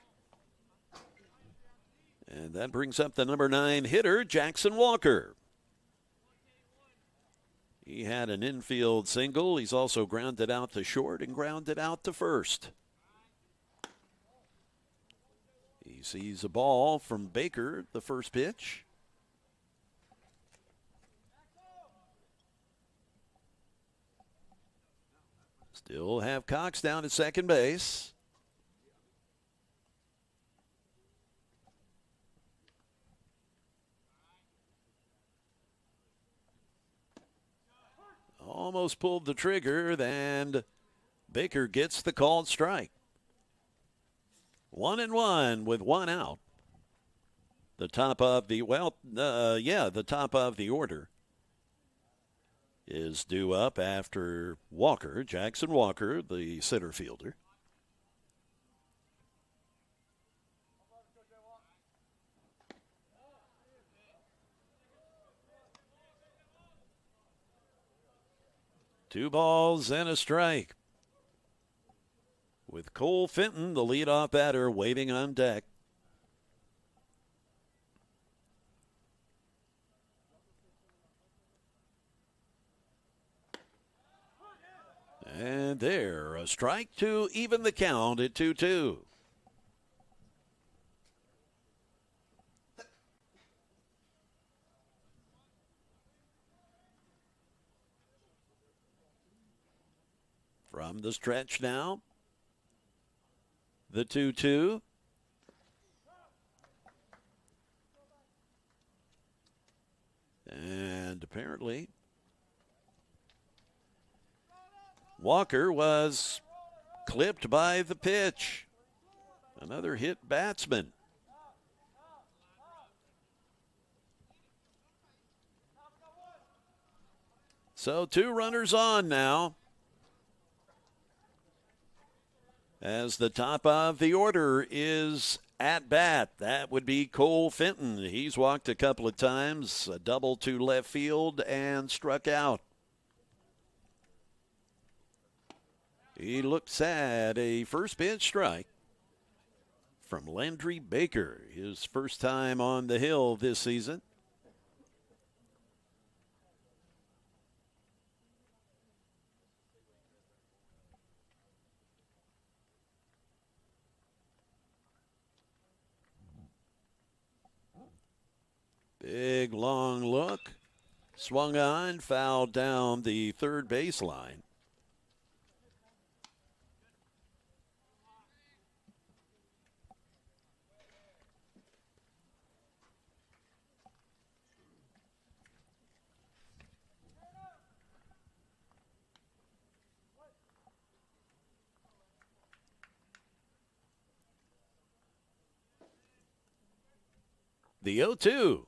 And that brings up the number 9 hitter, Jackson Walker. He had an infield single. He's also grounded out to short and grounded out to first. He sees a ball from Baker, the first pitch. Still have Cox down at second base. Almost pulled the trigger, and Baker gets the called strike. 1-1 with one out. The top of the, the top of the order is due up after Walker, Jackson Walker, the center fielder. Two balls and a strike. With Cole Fenton, the leadoff batter, waiting on deck. And there, a strike to even the count at 2-2. From the stretch now, the 2-2. And apparently Walker was clipped by the pitch. Another hit batsman. So 2 runners on now. As the top of the order is at bat. That would be Cole Fenton. He's walked a couple of times, a double to left field, and struck out. He looked sad. A first pitch strike from Landry Baker, his first time on the hill this season. Big long look, swung on, fouled down the third baseline. The 0-2.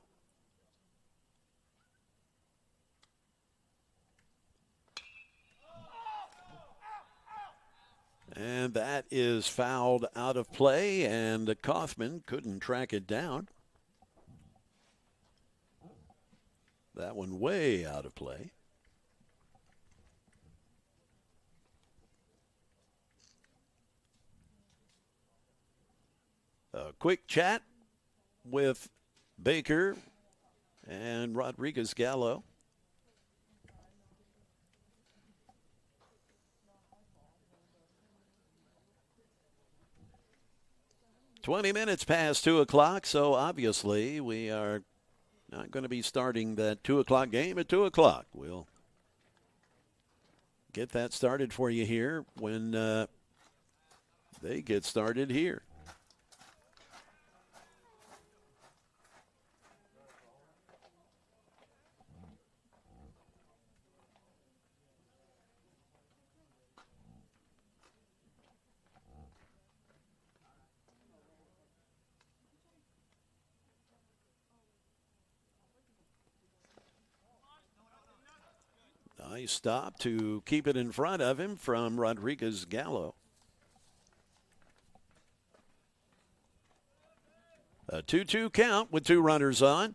And that is fouled out of play, and Kaufman couldn't track it down. That one way out of play. A quick chat with Baker and Rodriguez Gallo. "20 minutes past 2 o'clock, so obviously we are not going to be starting that 2 o'clock game at 2 o'clock. We'll get that started for you here when they get started here. Nice stop to keep it in front of him from Rodriguez Gallo. A 2-2 count with 2 runners on.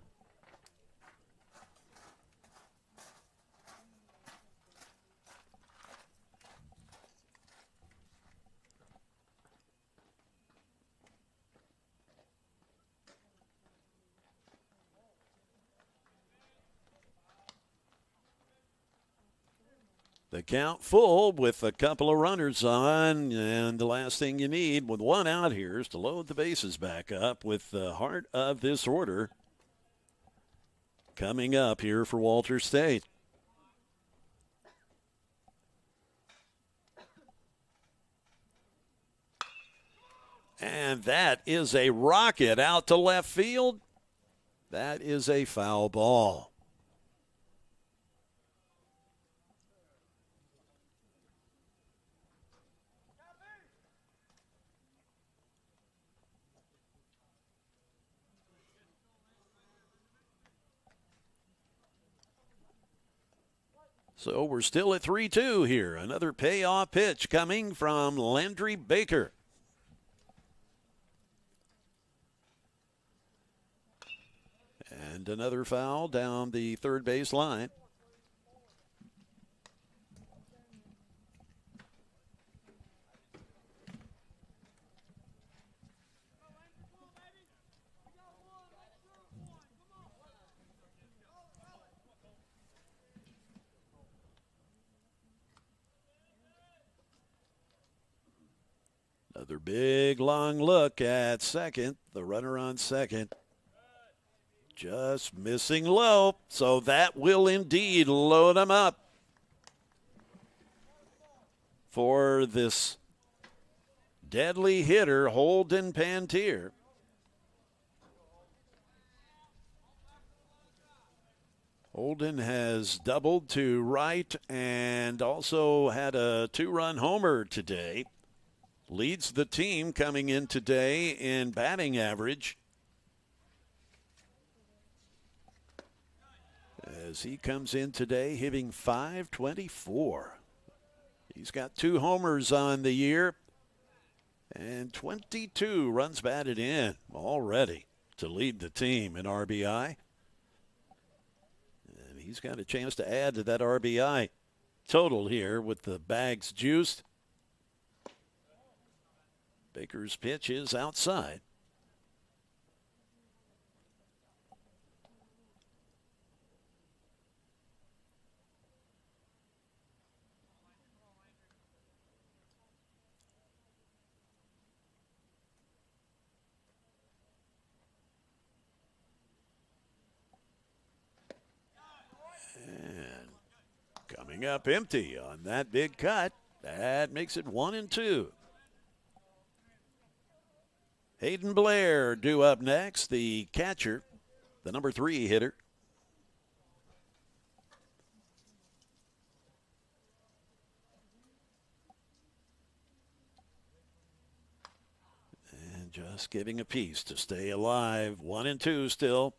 The count full with a couple of runners on, and the last thing you need with one out here is to load the bases back up with the heart of this order coming up here for Walter State. And that is a rocket out to left field. That is a foul ball. So we're still at 3-2 here. Another payoff pitch coming from Landry Baker. And another foul down the third base line. Another big long look at second. The runner on second. Just missing low, so that will indeed load him up for this deadly hitter, Holden Pantier. Holden has doubled to right and also had a 2-run homer today. Leads the team coming in today in batting average, as he comes in today hitting .524. He's got 2 homers on the year and 22 runs batted in already to lead the team in RBI. And he's got a chance to add to that RBI total here with the bags juiced. Baker's pitch is outside. And coming up empty on that big cut. That makes it 1-2. Hayden Blair due up next, the catcher, the number 3 hitter. And just giving a piece to stay alive. 1-2 still.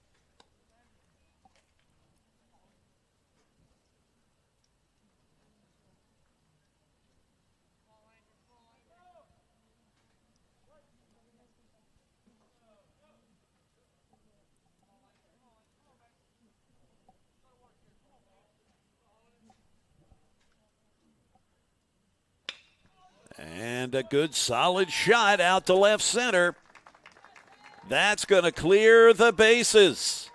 And a good solid shot out to left center. That's going to clear the bases.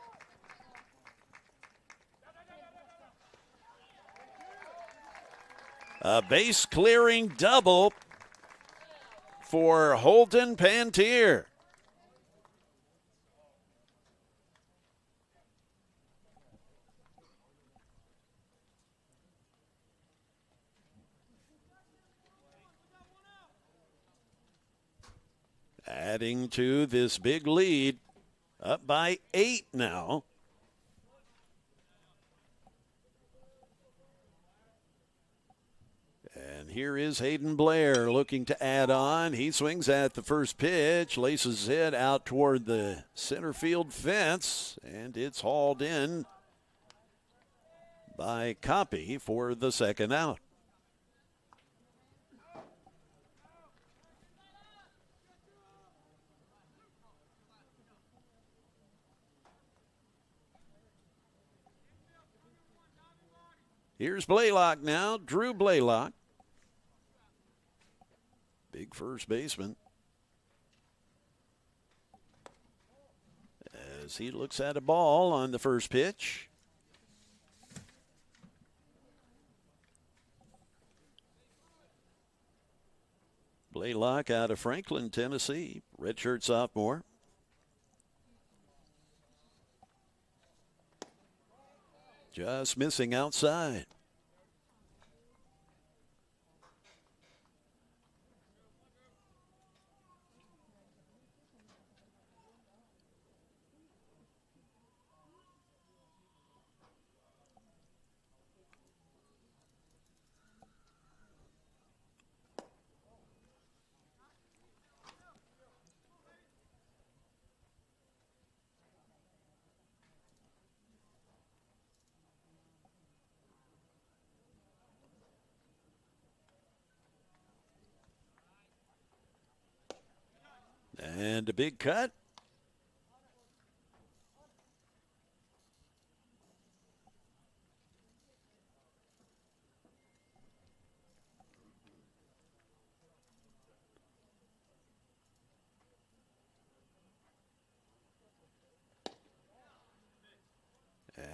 A base clearing double for Holden Pantier. Adding to this big lead, up by 8 now. And here is Hayden Blair looking to add on. He swings at the first pitch, laces it out toward the center field fence, and it's hauled in by Copy for the second out. Here's Blaylock now, Drew Blaylock. Big first baseman. As he looks at a ball on the first pitch. Blaylock out of Franklin, Tennessee, redshirt sophomore. Just missing outside. And a big cut.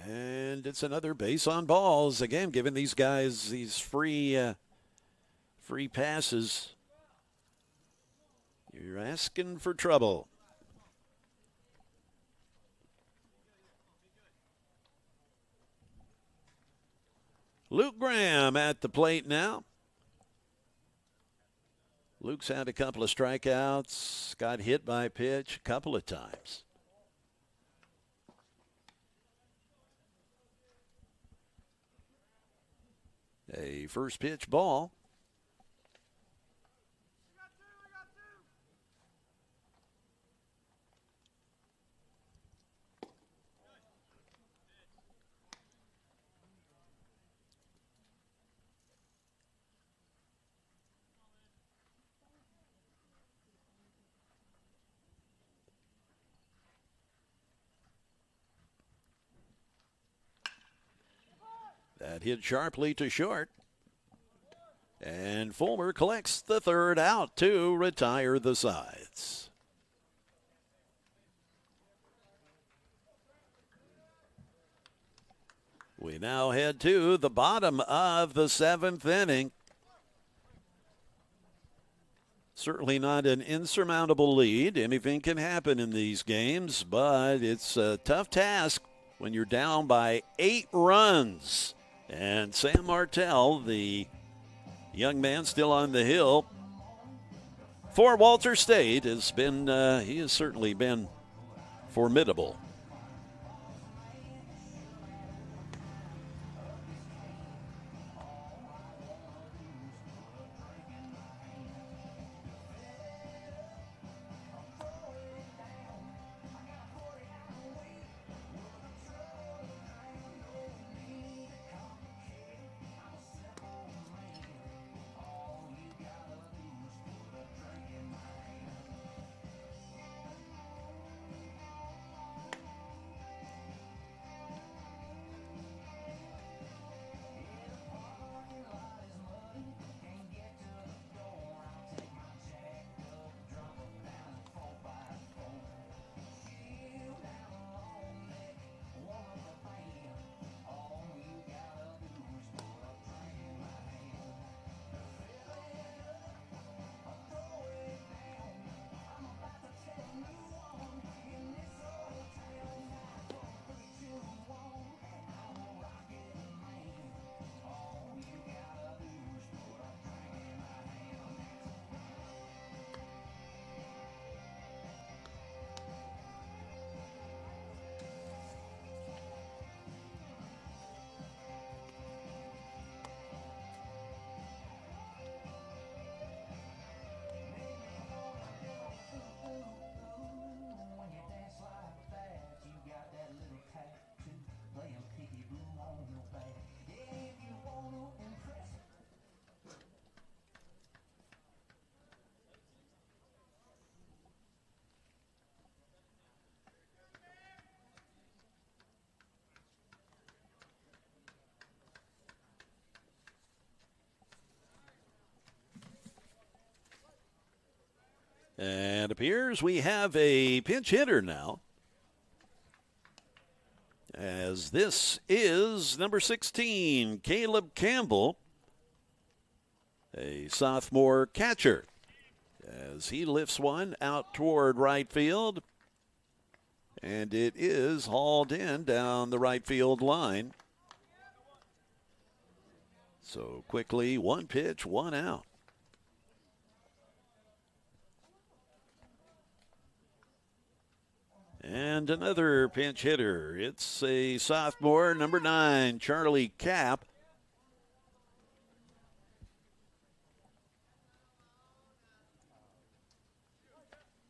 And it's another base on balls. Again, giving these guys these free passes. You're asking for trouble. Luke Graham at the plate now. Luke's had a couple of strikeouts, got hit by a pitch a couple of times. A first pitch ball. That hit sharply to short. And Fulmer collects the third out to retire the sides. We now head to the bottom of the seventh inning. Certainly not an insurmountable lead. Anything can happen in these games, but it's a tough task when you're down by 8 runs. And Sam Martell, the young man still on the hill for Walter State, has been, he has certainly been formidable. And it appears we have a pinch hitter now, as this is number 16, Caleb Campbell, a sophomore catcher. as he lifts one out toward right field. And it is hauled in down the right field line. So quickly, one pitch, one out. And another pinch hitter. It's a sophomore, number 9, Charlie Kapp.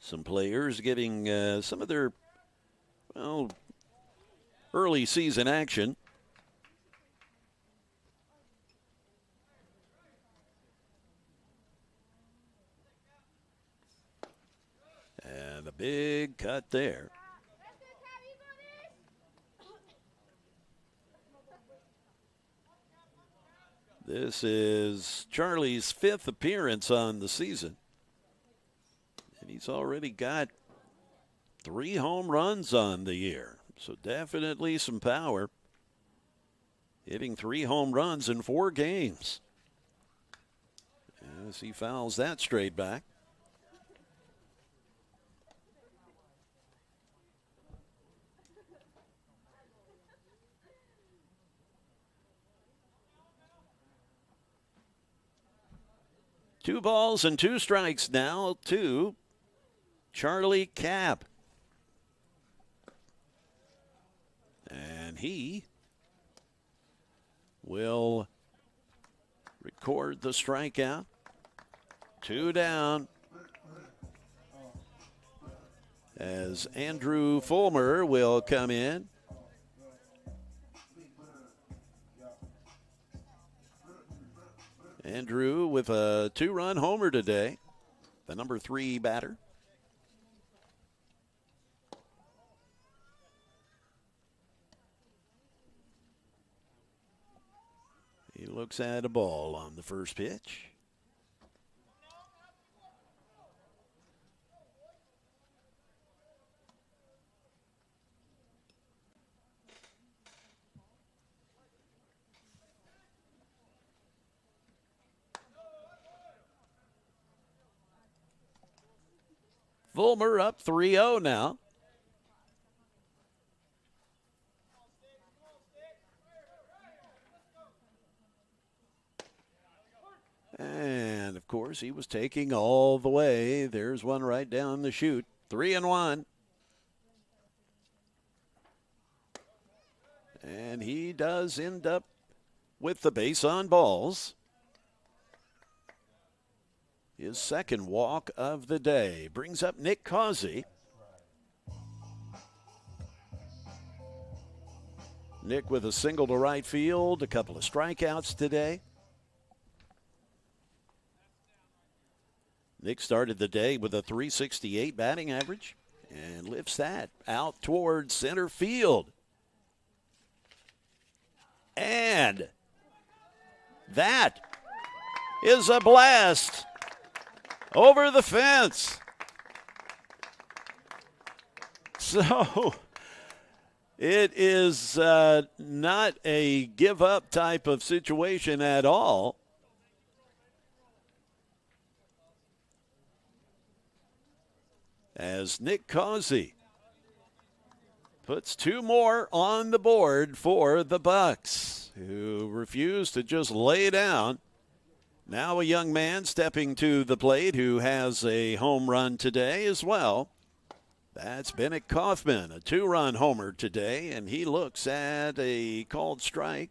Some players getting some of their, early season action. And a big cut there. This is Charlie's 5th appearance on the season. And he's already got 3 home runs on the year. So definitely some power. Hitting 3 home runs in 4 games. As he fouls that straight back. Two balls and 2 strikes now to Charlie Kapp. And he will record the strikeout. 2 down. As Andrew Fulmer will come in. Andrew with a 2-run homer today, the number 3 batter. He looks at a ball on the first pitch. Fulmer up 3-0 now. And, of course, he was taking all the way. There's one right down the chute. 3-1. And he does end up with the base on balls. His second walk of the day brings up Nick Causey. Nick with a single to right field, a couple of strikeouts today. Nick started the day with a .368 batting average and lifts that out towards center field. And that is a blast over the fence. So it is not a give-up type of situation at all. As Nick Causey puts 2 more on the board for the Bucks, who refuse to just lay down. Now a young man stepping to the plate who has a home run today as well. That's Bennett Kaufman, a 2-run homer today, and he looks at a called strike.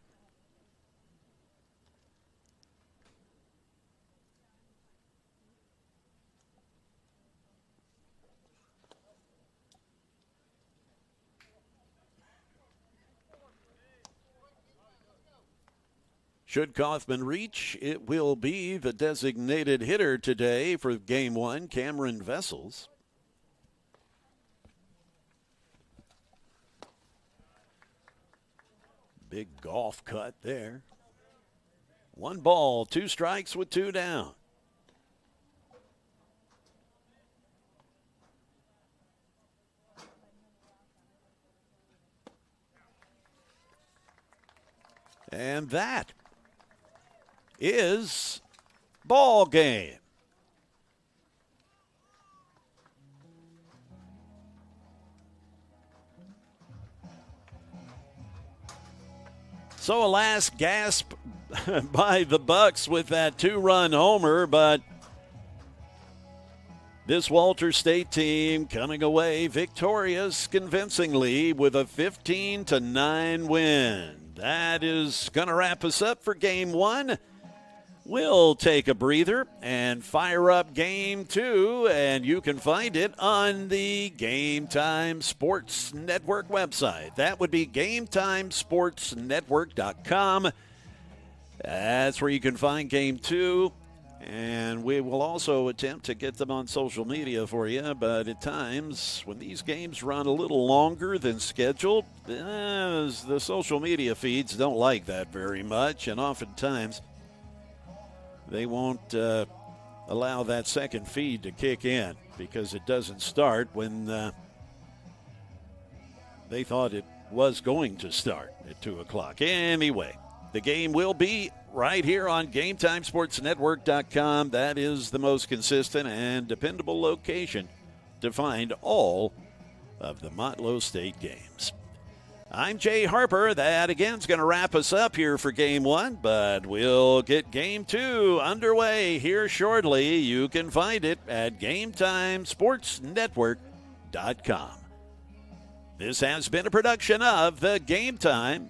Should Kaufman reach, it will be the designated hitter today for Game 1, Cameron Vessels. Big golf cut there. 1 ball, 2 strikes with 2 down. And that is ball game. So a last gasp by the Bucks with that 2-run homer, but this Walter State team coming away victorious convincingly with a 15-9 win. That is going to wrap us up for Game 1. We'll take a breather and fire up Game 2, and you can find it on the Game Time Sports Network website. That would be GameTimeSportsNetwork.com. That's where you can find Game 2. And we will also attempt to get them on social media for you. But at times, when these games run a little longer than scheduled, the social media feeds don't like that very much. And oftentimes, they won't allow that second feed to kick in because it doesn't start when they thought it was going to start at 2 o'clock. Anyway, the game will be right here on GameTimeSportsNetwork.com. That is the most consistent and dependable location to find all of the Motlow State games. I'm Jay Harper. That, again, is going to wrap us up here for Game 1, but we'll get Game 2 underway here shortly. You can find it at GameTimeSportsNetwork.com. This has been a production of the Game Time